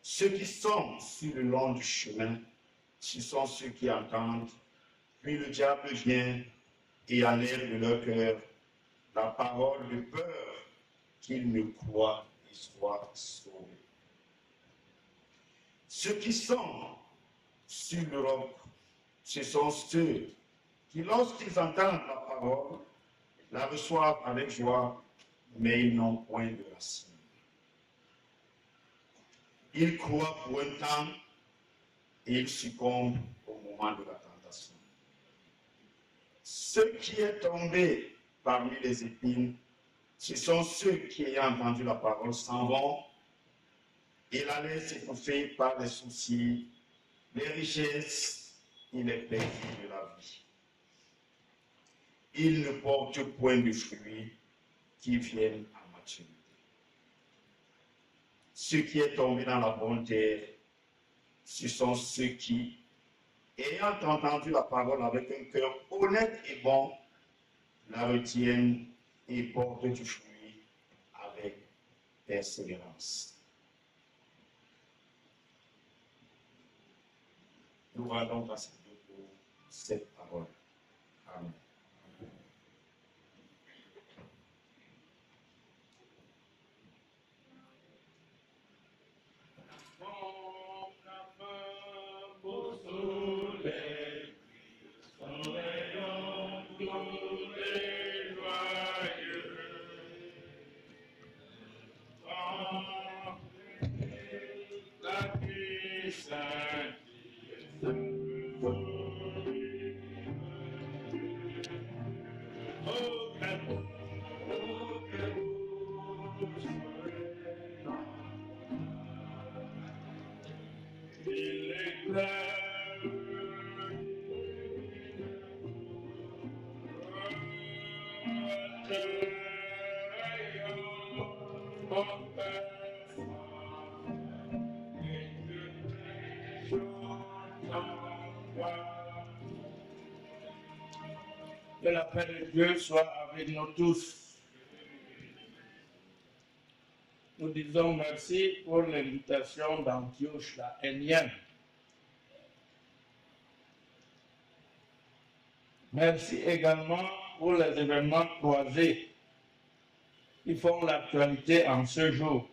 Ceux qui sont sur le long du chemin, ce sont ceux qui entendent, puis le diable vient et enlève de leur cœur la parole de peur qu'ils ne croient et soient sauvés. Ceux qui sont sur le roc, ce sont ceux qui, lorsqu'ils entendent la parole, la reçoivent avec joie, mais ils n'ont point de racine. Ils croient pour un temps et ils succombent au moment de la tentation. Ce qui est tombé parmi les épines, ce sont ceux qui, ayant entendu la parole, s'en vont et la laissent étouffer par les soucis, les richesses et les plaisirs de la vie. Ils ne portent point de fruits qui viennent à maturité. Ce qui est tombé dans la bonne terre, ce sont ceux qui, ayant entendu la parole avec un cœur honnête et bon, la retiennent et portent du fruit avec persévérance. Nous rendons grâce à Dieu pour cette parole. Amen. Que la paix de Dieu soit avec nous tous. Nous disons merci pour l'invitation d'Antioche, la énième. Merci également pour les événements croisés qui font l'actualité en ce jour.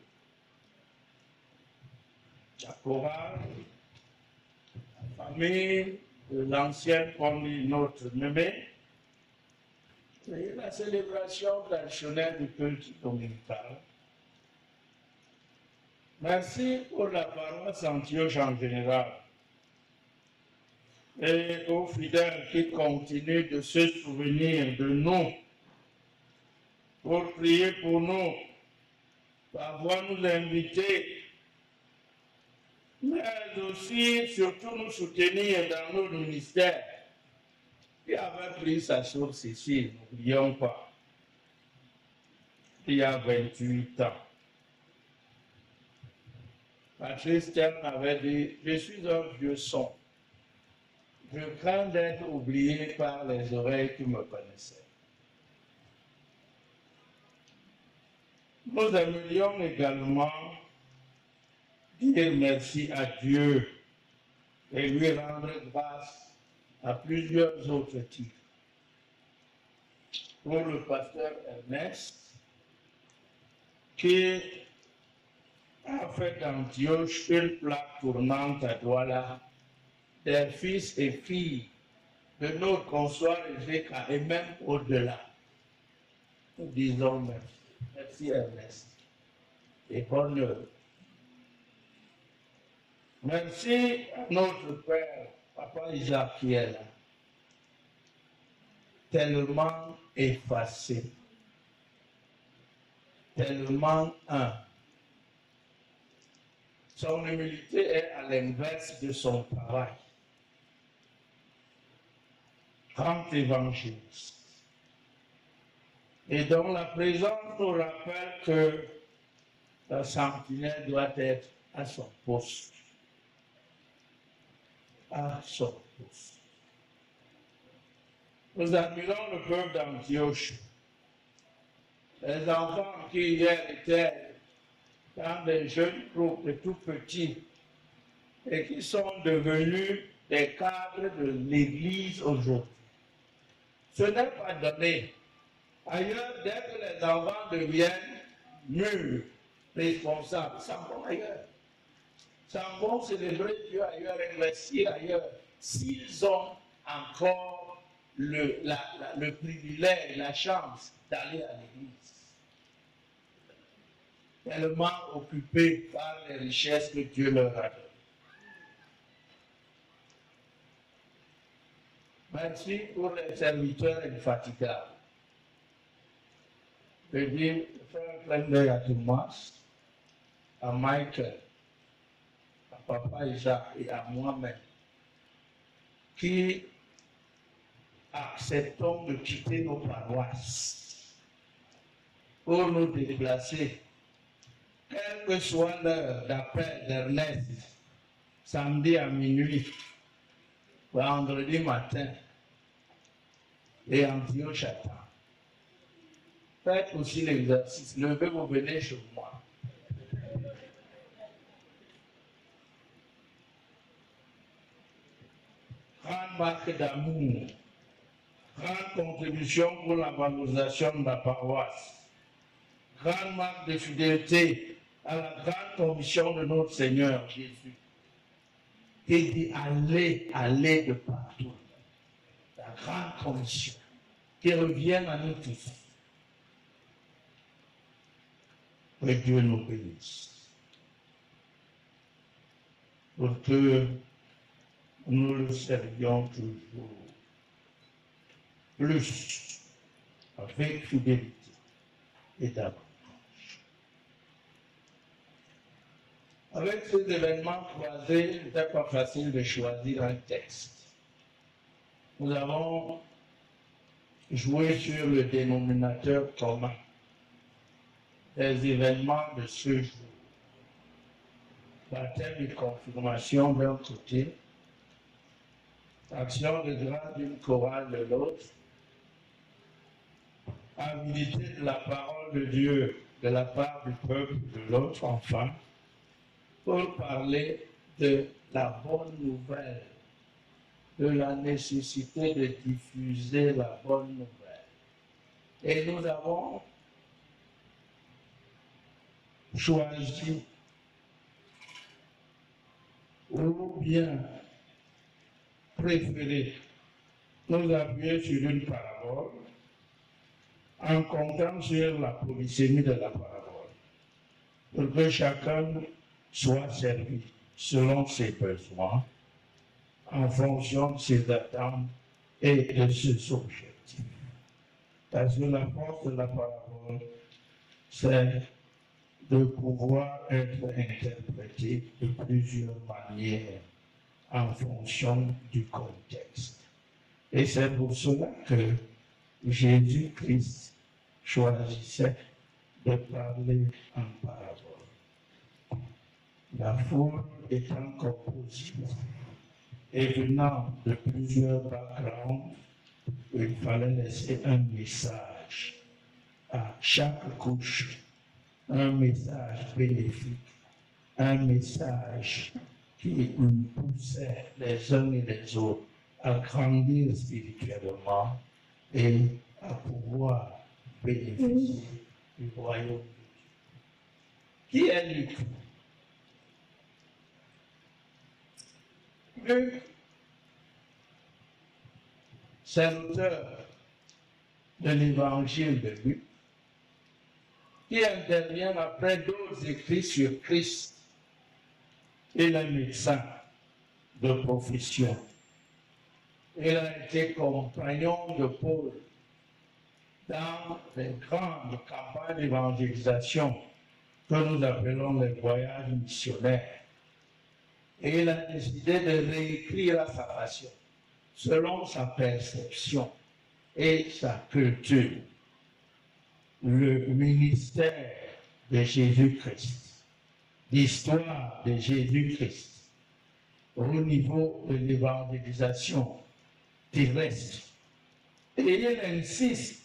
La chorale, la famille de l'ancienne famille notre Mémé, et la célébration traditionnelle du culte dominical. Merci pour la paroisse Antioche en général et aux fidèles qui continuent de se souvenir de nous, pour prier pour nous, parfois nous inviter, mais aussi surtout nous soutenir dans nos ministères. Qui avait pris sa source ici, n'oublions pas, il y a 28 ans. Patrice Tian avait dit, je suis un vieux son. Je crains d'être oublié par les oreilles qui me connaissaient. Nous aimerions également dire merci à Dieu et lui rendre grâce à plusieurs autres titres. Pour le pasteur Ernest, qui a fait d'Antioche une plaque tournante à Douala des fils et filles de notre consoeur Ezeka et même au-delà. Nous disons merci. Merci Ernest. Et bonne œuvre. Merci à notre Père, Papa Isaac qui est là. Tellement effacé. Tellement un. Son humilité est à l'inverse de son travail. grand évangéliste. Et dont la présence nous rappelle que la sentinelle doit être à son poste. À son poste. Nous admirons le peuple d'Antioche. Les enfants qui hier étaient dans des jeunes groupes de tout petits et qui sont devenus des cadres de l'Église aujourd'hui. Ce n'est pas donné. Ailleurs, dès que les enfants deviennent mûrs, responsables, s'en vont ailleurs. S'en vont célébrer Dieu ailleurs, investir ailleurs, s'ils ont encore le privilège, la chance d'aller à l'église. Tellement occupés par les richesses que Dieu leur a données. Merci pour les serviteurs infatigables. Je dis, faire un clin d'œil à Thomas, à Michael, à Papa Isaac et à moi-même, qui acceptons de quitter nos paroisses pour nous déplacer, quelle que soit l'heure d'appel d'Ernest, samedi à minuit, vendredi matin, et Antioche attend. Faites aussi l'exercice. Levez, vous venez chez moi. Grande marque d'amour, grande contribution pour la valorisation de la paroisse, grande marque de fidélité à la grande commission de notre Seigneur Jésus, qui dit allez de partout. La grande commission qui revient à nous tous. Que Dieu nous bénisse. Pour que nous le servions toujours plus, avec fidélité et davantage. Avec ces événements croisés, il n'était pas facile de choisir un texte. Nous avons joué sur le dénominateur commun des événements de ce jour. Baptême et confirmation d'un côté, action de grâce d'une chorale de l'autre, habilité de la parole de Dieu de la part du peuple de l'autre, enfin, pour parler de la bonne nouvelle, de la nécessité de diffuser la bonne nouvelle. Et nous avons choisi ou bien préféré nous appuyer sur une parabole en comptant sur la polysémie de la parabole pour que chacun soit servi selon ses besoins en fonction de ses attentes et de ses objectifs. Parce que la force de la parabole, c'est de pouvoir être interprété de plusieurs manières en fonction du contexte. Et c'est pour cela que Jésus-Christ choisissait de parler en parabole. La foule étant composée et venant de plusieurs backgrounds, il fallait laisser un message à chaque couche, un message bénéfique, un message qui poussait les uns et les autres à grandir spirituellement et à pouvoir bénéficier du royaume de Dieu. Qui est Luc? Luc, c'est l'auteur de l'évangile de Luc, qui intervient après d'autres écrits sur Christ. Il est médecin de profession. Il a été compagnon de Paul dans les grandes campagnes d'évangélisation que nous appelons les voyages missionnaires. Et il a décidé de réécrire à sa façon selon sa perception et sa culture, le ministère de Jésus-Christ, l'histoire de Jésus-Christ au niveau de l'évangélisation terrestre. Et il insiste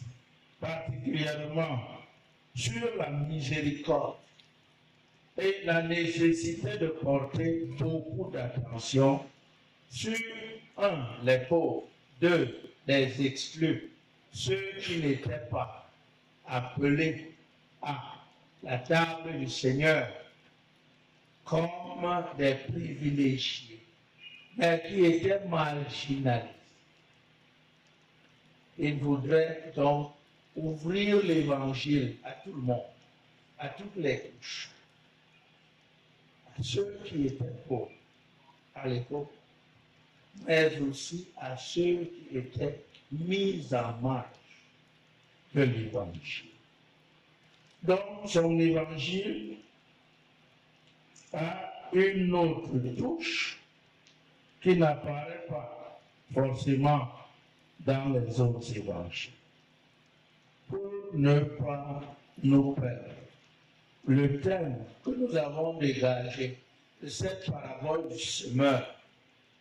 particulièrement sur la miséricorde et la nécessité de porter beaucoup d'attention sur, 1, les pauvres, 2, les exclus, ceux qui n'étaient pas appelés à la table du Seigneur comme des privilégiés, mais qui étaient marginalisés. Il voudrait donc ouvrir l'évangile à tout le monde, à toutes les couches, à ceux qui étaient pauvres à l'époque, mais aussi à ceux qui étaient mis en marge de l'évangile. Donc, son évangile a une autre touche qui n'apparaît pas forcément dans les autres évangiles. Pour ne pas nous perdre, le thème que nous avons dégagé de cette parabole du semeur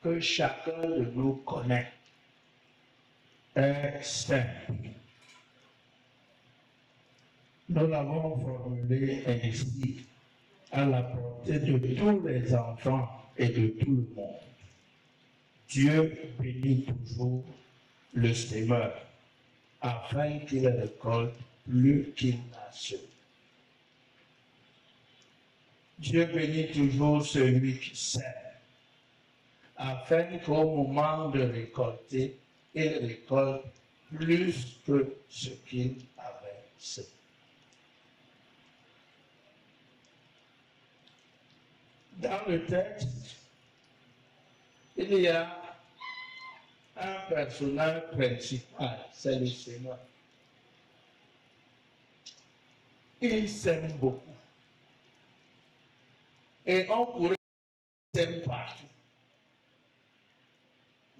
que chacun de nous connaît est simple. Nous l'avons formulé ainsi à la portée de tous les enfants et de tout le monde. Dieu bénit toujours le semeur afin qu'il récolte plus qu'il n'a semé. Dieu bénit toujours celui qui sème afin qu'au moment de récolter, il récolte plus que ce qu'il avait semé. Dans le texte, il y a un personnage principal, c'est le semeur. Il sème beaucoup. Et on pourrait sème partout.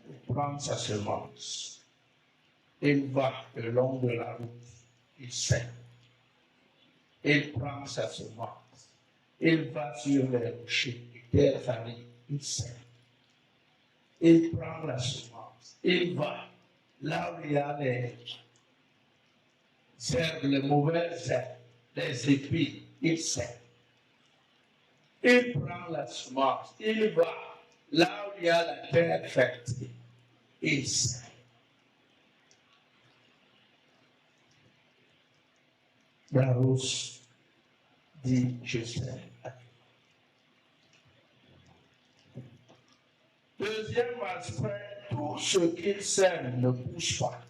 Il prend sa semence. Il va le long de la route. Il sème. Il prend sa semence. Il va sur les rochers, terre aride, il sème. Il prend la semence. Il va là où il y a les herbes, les mauvaises herbes, les épis, il sème. Il prend la semence. Il va là où il y a la terre fertile, il sème. La rousse dit, je sème. Deuxième aspect, tout ce qu'il sème ne pousse pas.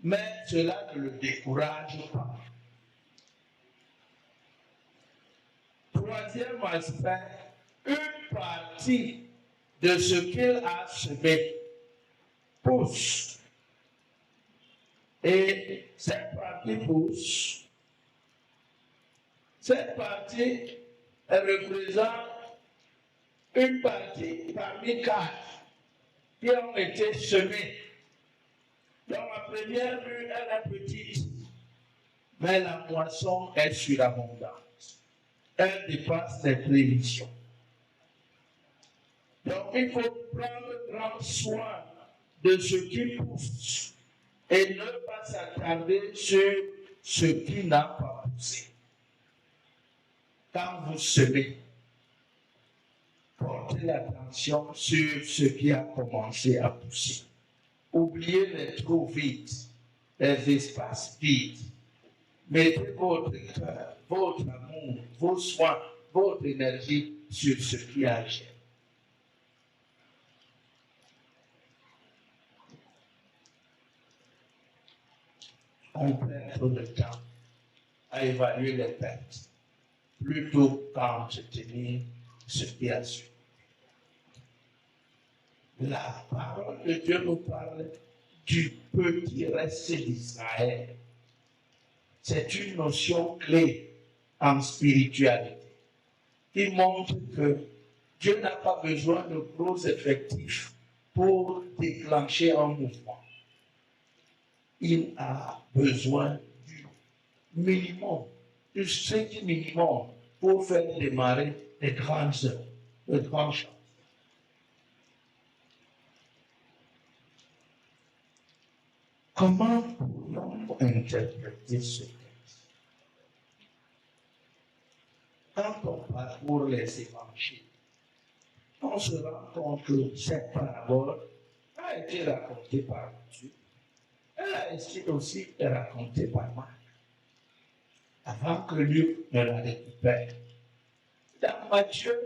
Mais cela ne le décourage pas. Troisième aspect, une partie de ce qu'il a semé pousse. Et cette partie pousse. Cette partie représente une partie parmi 4 qui ont été semées. Dans la première vue, elle est petite, mais la moisson est surabondante. Elle dépasse les prévisions. Donc il faut prendre grand soin de ce qui pousse et ne pas s'attarder sur ce qui n'a pas poussé. Quand vous semez, portez l'attention sur ce qui a commencé à pousser. Oubliez les trous vides, les espaces vides. Mettez votre cœur, votre amour, vos soins, votre énergie sur ce qui a germé. On perd trop de temps à évaluer les pertes, plutôt qu'à entretenir ce qui a su. La parole de Dieu nous parle du petit reste d'Israël. C'est une notion clé en spiritualité qui montre que Dieu n'a pas besoin de gros effectifs pour déclencher un mouvement, il a besoin du minimum, du strict minimum pour faire démarrer les grandes œuvres, les grandes choses. Comment pourrions-nous interpréter ce texte? Quand on parcourt les évangiles, on se rend compte que cette parabole a été racontée par Dieu. Elle a été aussi racontée par Marc, avant que Luc ne la récupère. Dans Matthieu,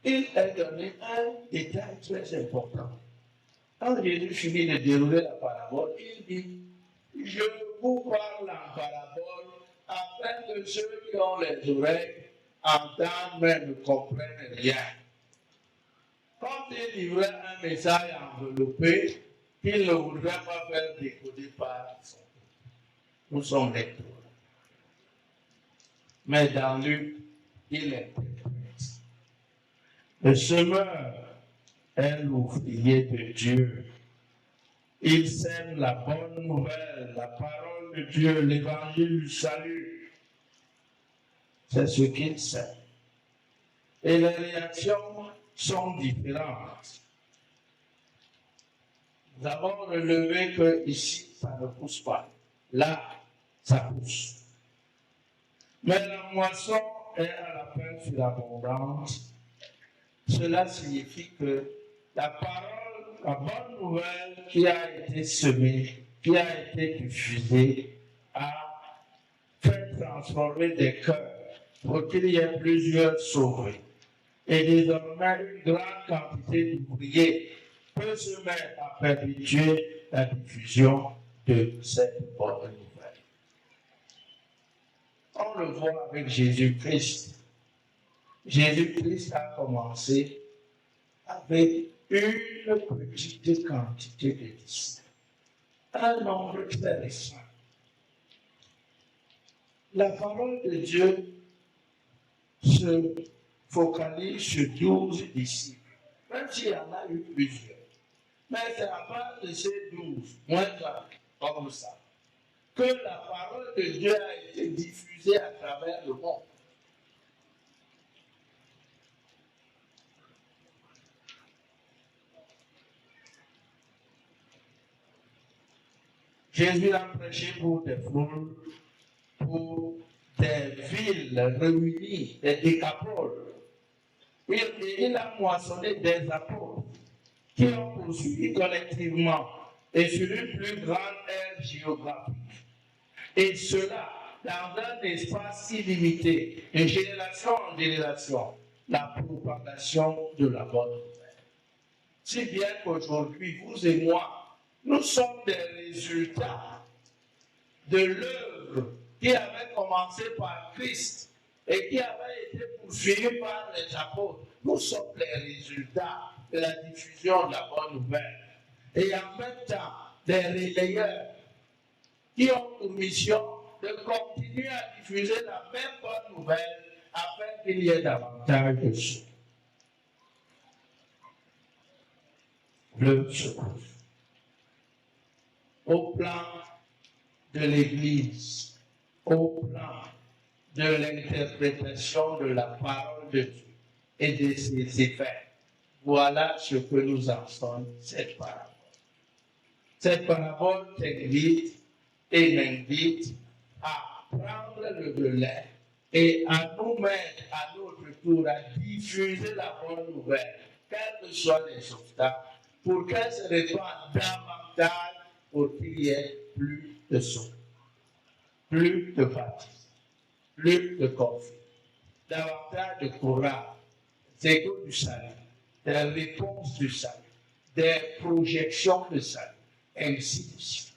il est donné un détail très important. Quand Jésus finit de dérouler la parabole, il dit, je vous parle en parabole afin que ceux qui ont les oreilles entendent mais ne comprennent rien. Comme il livrait un message enveloppé qu'il ne voudrait pas faire décoder par son lecteur. Mais dans Luc, il interprète. Le semeur est l'ouvrier de Dieu. Il sème la bonne nouvelle, la parole de Dieu, l'évangile du salut. C'est ce qu'il sème. Et les réactions sont différentes. Nous avons relevé que ici, ça ne pousse pas. Là, ça pousse. Mais la moisson est à la fin surabondante. Cela signifie que la parole, la bonne nouvelle qui a été semée, qui a été diffusée, a fait transformer des cœurs pour qu'il y ait plusieurs sauvés. Et désormais, une grande quantité d'ouvriers peut se mettre à perpétuer la diffusion de cette bonne nouvelle. On le voit avec Jésus-Christ. Jésus-Christ a commencé avec une petite quantité de disciples, un nombre très restreint. La parole de Dieu se focalise sur 12 disciples, même s'il y en a eu plusieurs. Mais c'est à part de ces 12, moins comme ça, que la parole de Dieu a été diffusée à travers le monde. Jésus a prêché pour des foules, pour des villes réunies, des décapoles. Il a moissonné des apôtres qui ont poursuivi collectivement et sur une plus grande aire géographique. Et cela dans un espace illimité, de génération en génération, la propagation de la bonne nouvelle. Si bien qu'aujourd'hui, vous et moi, nous sommes des résultats de l'œuvre qui avait commencé par Christ et qui avait été poursuivie par les apôtres. Nous sommes les résultats de la diffusion de la bonne nouvelle. Et en même temps, des relayeurs qui ont pour mission de continuer à diffuser la même bonne nouvelle afin qu'il y ait davantage de choses. Le secours. Au plan de l'Église, au plan de l'interprétation de la parole de Dieu et de ses effets. Voilà ce que nous enseigne cette parabole. Cette parabole t'invite et m'invite à prendre le relais et à nous mettre à notre tour à diffuser la bonne nouvelle, quels que soient les obstacles, pour qu'elle se répande davantage, pour qu'il y ait plus de saut, plus de baptême, plus de conflit, davantage de courage, des échos du salut, des réponses du salut, des projections de salut, ainsi de suite.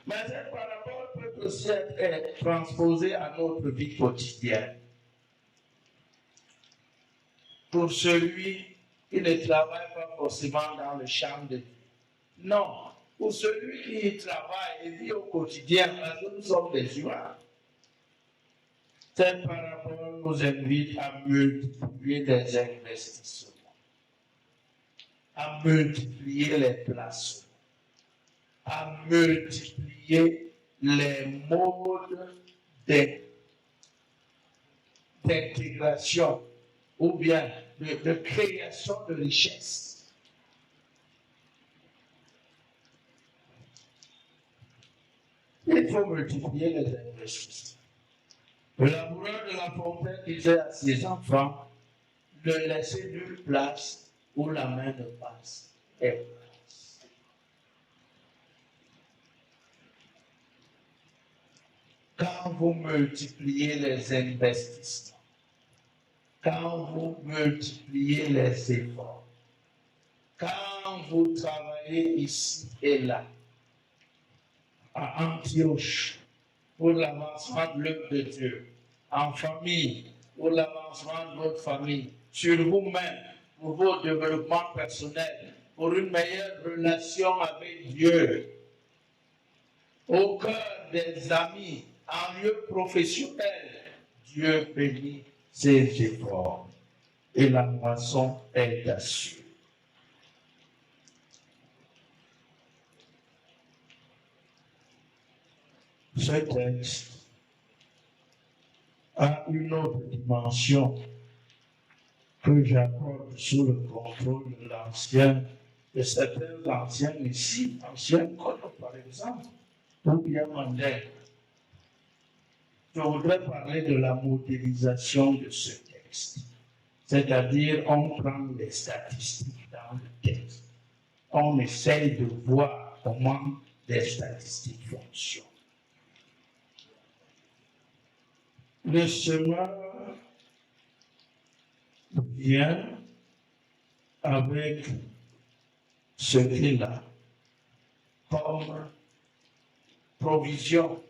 Mais cette parabole peut aussi être transposée à notre vie quotidienne. Pour celui qui ne travaille pas forcément dans le champ de Dieu. Non, pour celui qui y travaille et vit au quotidien, parce que nous sommes des humains. Cette parabole nous invite à multiplier les investissements, à multiplier les placements, à multiplier les modes d'intégration ou bien de création de richesse. Il faut multiplier les investissements. Le laboureur de la fontaine disait à ses enfants, ne laissez nulle place où la main ne passe. Et quand vous multipliez les investissements, quand vous multipliez les efforts, quand vous travaillez ici et là, à Antioche, pour l'avancement de l'œuvre de Dieu, en famille, pour l'avancement de votre famille, sur vous-même, pour vos développements personnels, pour une meilleure relation avec Dieu, au cœur des amis, en lieu professionnel, Dieu bénit ses efforts et la moisson est assurée. Ce texte a une autre dimension que j'accorde sous le contrôle de certains anciens ici, anciens codes par exemple, ou bien Mandel. Je voudrais parler de la modélisation de ce texte. C'est-à-dire, on prend les statistiques dans le texte. On essaye de voir comment les statistiques fonctionnent. Le semeur vient avec ce qu'il a comme provision.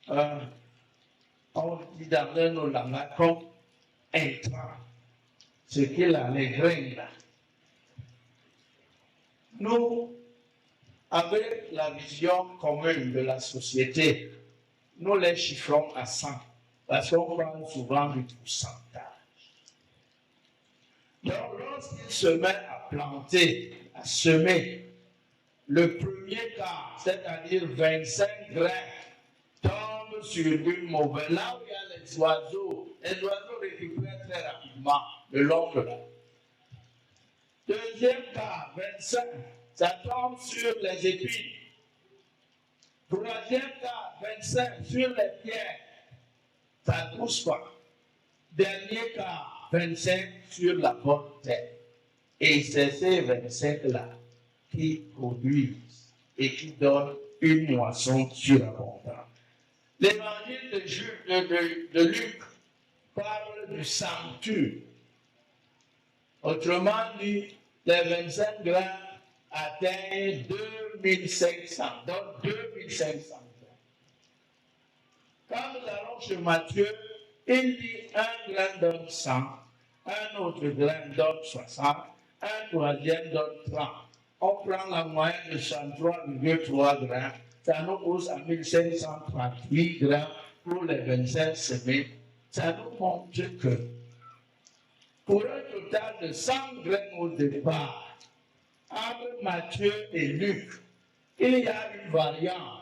On dit dans nos langues comme intrant, ce qu'il a, les graines là. Nous, avec la vision commune de la société, nous les chiffrons à 100, parce qu'on parle souvent du pourcentage. Donc, lorsqu'il se met à planter, à semer, le premier quart, c'est-à-dire 25 grains, tombe sur une mauvaise. Là où il y a les oiseaux récupèrent très rapidement le long de l'eau. Deuxième quart, 25, ça tombe sur les épines. Troisième cas, 25 sur les pierres, ça ne pousse pas. Dernier cas, 25 sur la bonne terre. Et c'est ces 25-là qui produisent et qui donnent une moisson surabondante. L'évangile de Luc parle du centuple. Autrement dit, les 25 grains atteignent 2500, donc 2500. Quand nous allons chez Matthieu, il dit un grain donne 100, un autre grain donne 60, un troisième donne 30. On prend la moyenne de 103,3 grains, ça nous pousse à 1538 grains pour les 25 semaines. Ça nous montre que pour un total de 100 grains au départ, entre Matthieu et Luc, il y a une variante.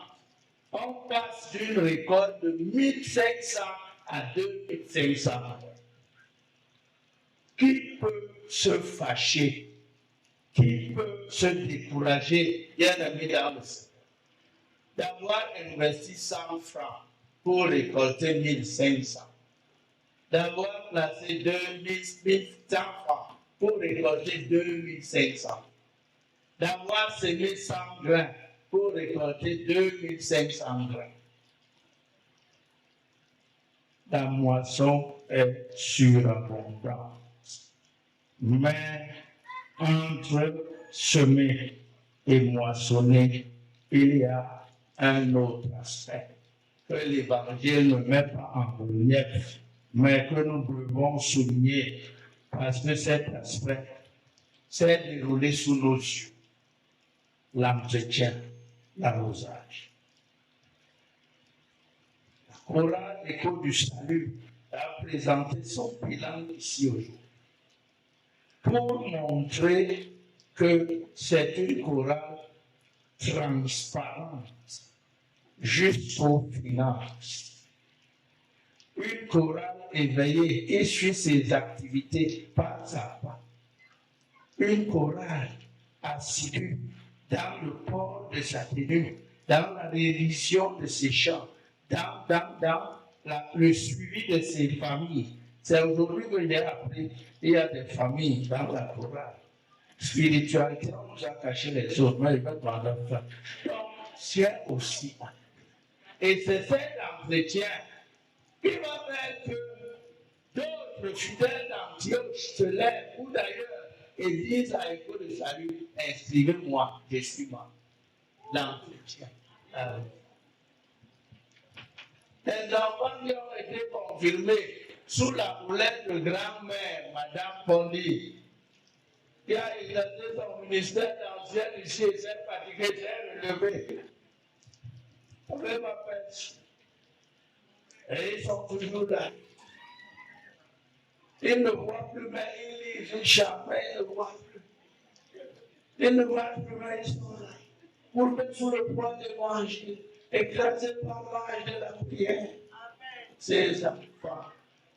On passe d'une récolte de 1500 à 2500. Qui peut se fâcher? Qui peut se décourager, bien aimé dans le Seigneur, d'avoir investi 100 francs pour récolter 1500? D'avoir placé 2100 francs pour récolter 2500? D'avoir semé 100 grains pour récolter 2500 grains. La moisson est surabondante. Mais entre semer et moissonner, il y a un autre aspect que l'Évangile ne met pas en relief, mais que nous devons souligner parce que cet aspect s'est déroulé sous nos yeux. l'entretien, l'arrosage. La chorale Écho du Salut a présenté son bilan ici aujourd'hui pour montrer que c'est une chorale transparente jusqu'aux finances. Une chorale éveillée et suit ses activités pas à pas. Une chorale assidue dans le port de sa tenue, dans la révision de ses chants, dans le suivi de ses familles. C'est aujourd'hui que j'ai appris qu'il y a des familles dans la chorale. Spiritualité, on nous a caché les autres, mais il va demander à faire. Donc, c'est aussi. Et c'est cet entretien qui va faire que d'autres fidèles d'Antioche se lèvent, ou d'ailleurs, et disent à Écho de Salut, inscrivez-moi, je suis moi. L'entretien. Les enfants qui ont été confirmés sous la houlette de grand-mère, Madame Pondi, qui a exercé son ministère d'ancien ici et s'est fatiguée, s'est relevée. Avec ma pêche. Et ils sont toujours là. Ils ne voient plus, mais ils lisent, ils chantent, mais ils ne voient plus. Ils ne voient plus, mais ils sont là. Pour mettre sous le poids de manger, écrasés par l'âge de la prière. Ces enfants,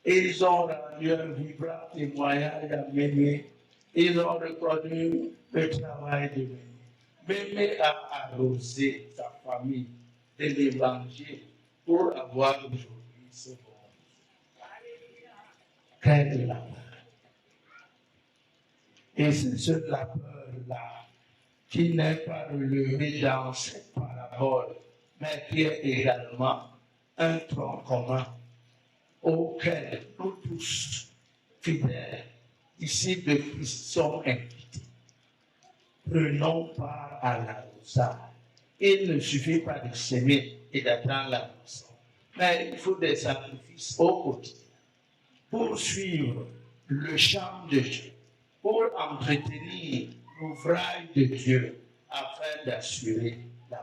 ils ont rendu un vibrant témoignage à Mémé. Ils ont reconnu le travail de Mémé. Mémé a arrosé sa famille de l'évangile pour avoir aujourd'hui ce bon. Quelle labeur. Et c'est ce labeur-là qui n'est pas relevé dans cette parabole, mais qui est également un tronc commun auquel nous tous, fidèles, ici de Christ, sommes invités. Prenons part à l'arrosage. Il ne suffit pas de s'aimer et d'attendre la moisson, mais il faut des sacrifices au quotidien pour suivre le champ de Dieu, pour entretenir l'ouvrage de Dieu afin d'assurer la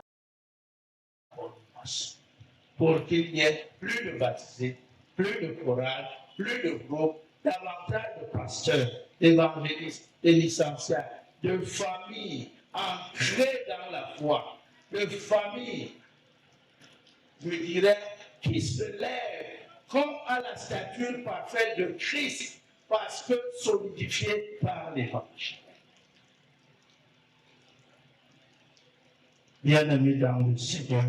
bonne moisson. Pour qu'il n'y ait plus de baptisés, plus de chorale, plus de groupes, davantage de pasteurs, d'évangélistes, de licenciats, de familles ancrées dans la foi, de familles, je dirais, qui se lèvent comme à la stature parfaite de Christ, parce que solidifiées par l'Évangile. Bien-aimés dans le Seigneur,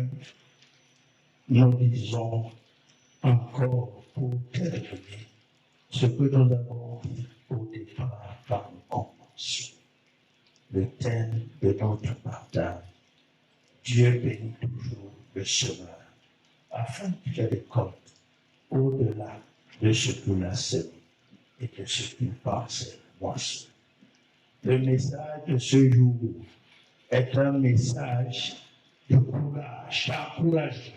nous disons encore pour terminer ce que nous avons dit au départ par nos conventions. Le thème de notre partage. Dieu bénit toujours le semeur, afin qu'il récolte au-delà de ce qu'il a semé et de ce qu'il pense moisson. Le message de ce jour est un message de courage, d'encouragement,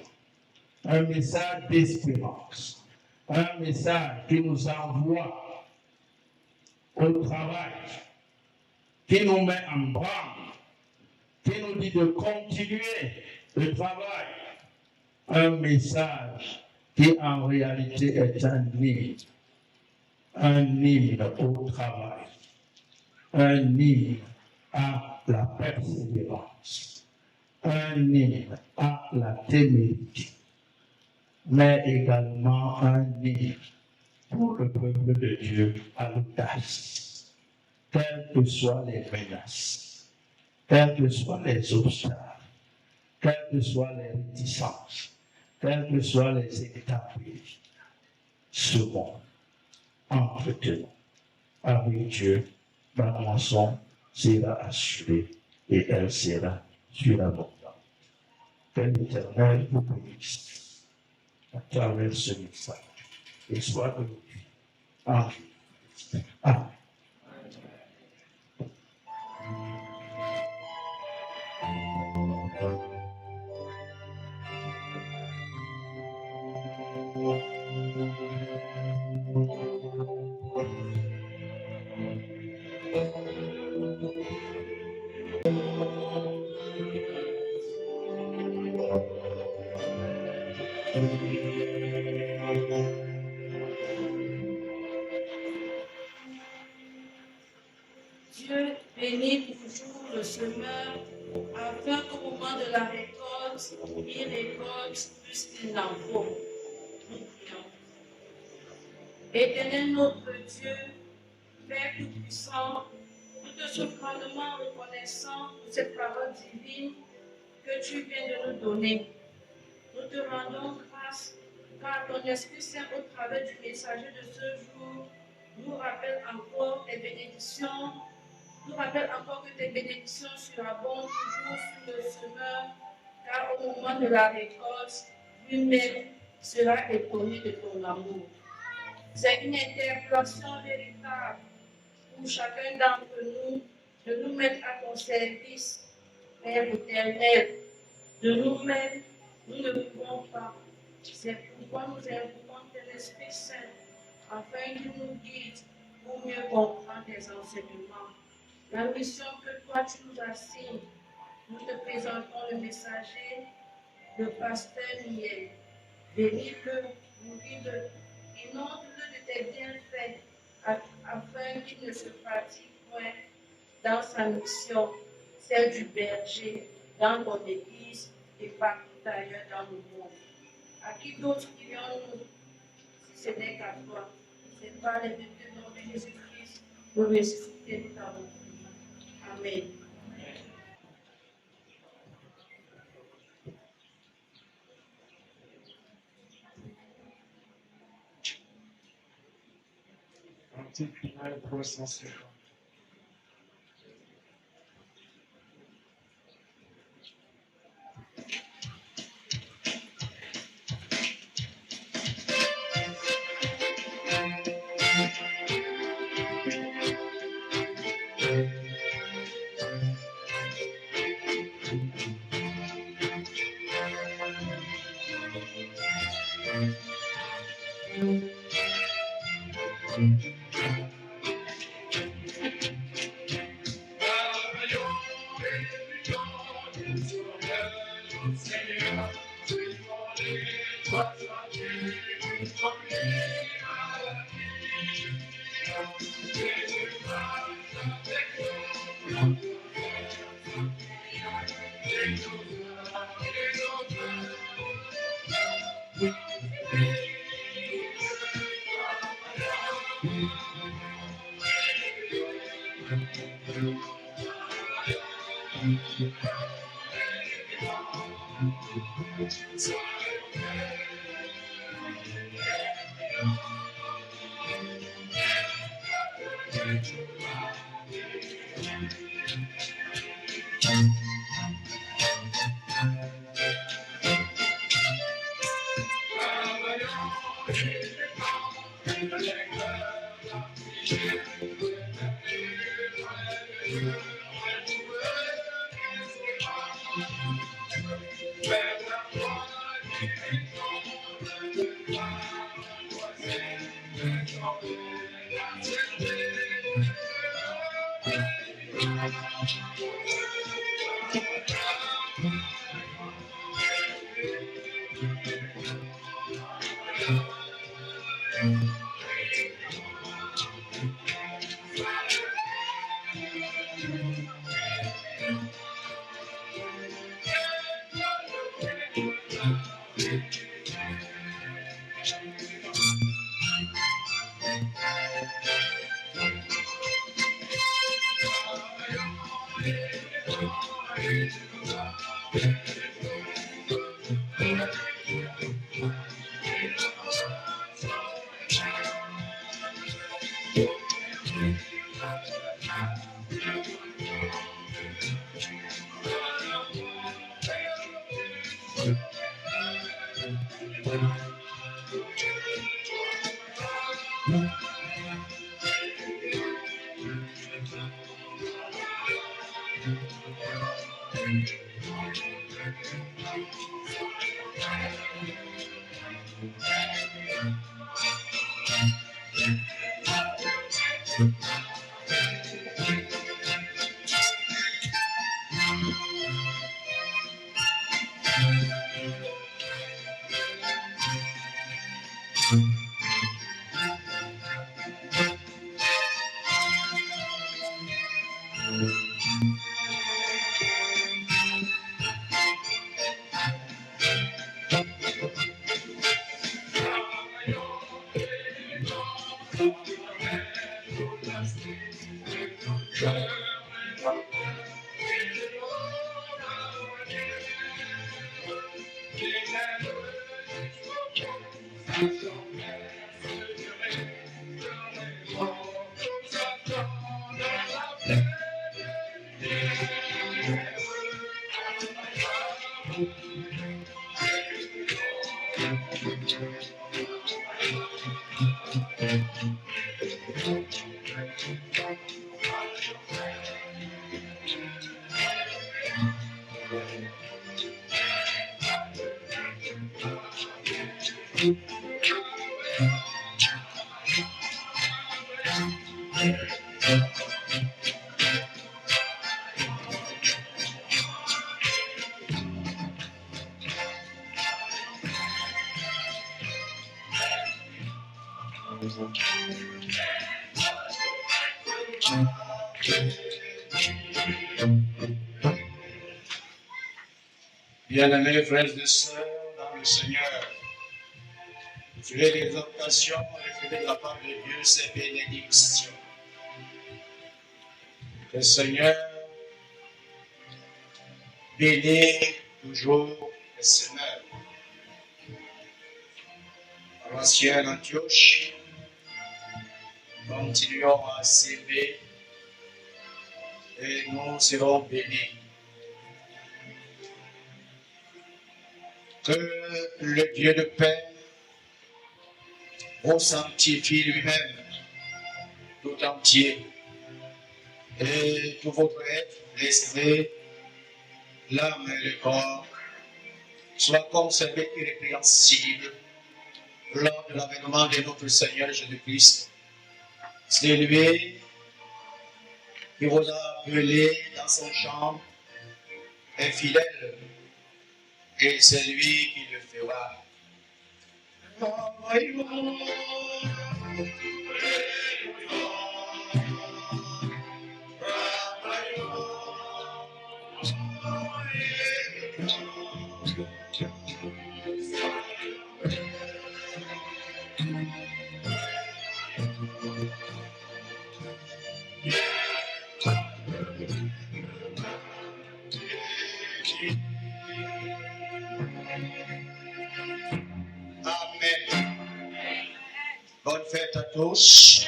un message d'espérance, un message qui nous envoie au travail, qui nous met en branle, qui nous dit de continuer le travail, un message qui en réalité est un hymne au travail, un hymne à la persévérance, un hymne à la témérité, mais également un hymne pour le peuple de Dieu à l'audace, quelles que soient les menaces, quels que soient les obstacles, quelles que soient les réticences, quelles que soient les intempéries, ce monde, entretenons avec Dieu, la moisson sera assurée et elle sera surabondante. Que l'Éternel vous bénisse à travers ce message et soit glorifié en Jésus. Amen. Dieu bénit toujours le semeur, afin qu'au moment de la récolte, il récolte plus qu'il n'en faut. Nous prions. Éternel notre Dieu, Père Tout-Puissant, nous te sommes grandement reconnaissants pour cette parole divine que tu viens de nous donner. Nous te rendons grâce car ton Esprit Saint, au travers du messager de ce jour, nous rappelle encore tes bénédictions. Nous rappelle encore que tes bénédictions surabondent toujours sur le semeur, car au moment de la récolte, lui-même sera étonné de ton amour. C'est une interpellation véritable pour chacun d'entre nous de nous mettre à ton service, Père éternel. De nous-mêmes, nous ne pouvons pas. C'est pourquoi nous invoquons ton Esprit Saint, afin qu'il nous guide pour mieux comprendre tes enseignements. La mission que toi tu nous assignes, nous te présentons le messager, le pasteur Miel. Bénis-le, nourris-le, inonde-le de tes bienfaits, afin qu'il ne se fatigue point dans sa mission, celle du berger, dans ton église et partout ailleurs dans le monde. À qui d'autre crions-nous si ce n'est qu'à toi? C'est par les deux noms de Jésus-Christ, le ressuscité, nous t'avons prié. Amen. Cantique final 350. Bien-aimés frères et sœurs dans le Seigneur, sur l'exhortation révélée de la part de Dieu, ces bénédictions. Le Seigneur bénit toujours les semeurs. Paroissiens d'Antioche, continuons à s'aimer et nous serons bénis. Que le Dieu de paix vous sanctifie lui-même tout entier et tout votre être, l'esprit, l'âme et le corps soient conservés irrépréhensibles lors de l'avènement de notre Seigneur Jésus-Christ. C'est lui qui vous a appelé dans son champ infidèle et c'est lui qui le fera. Amen. Bonne fête à tous.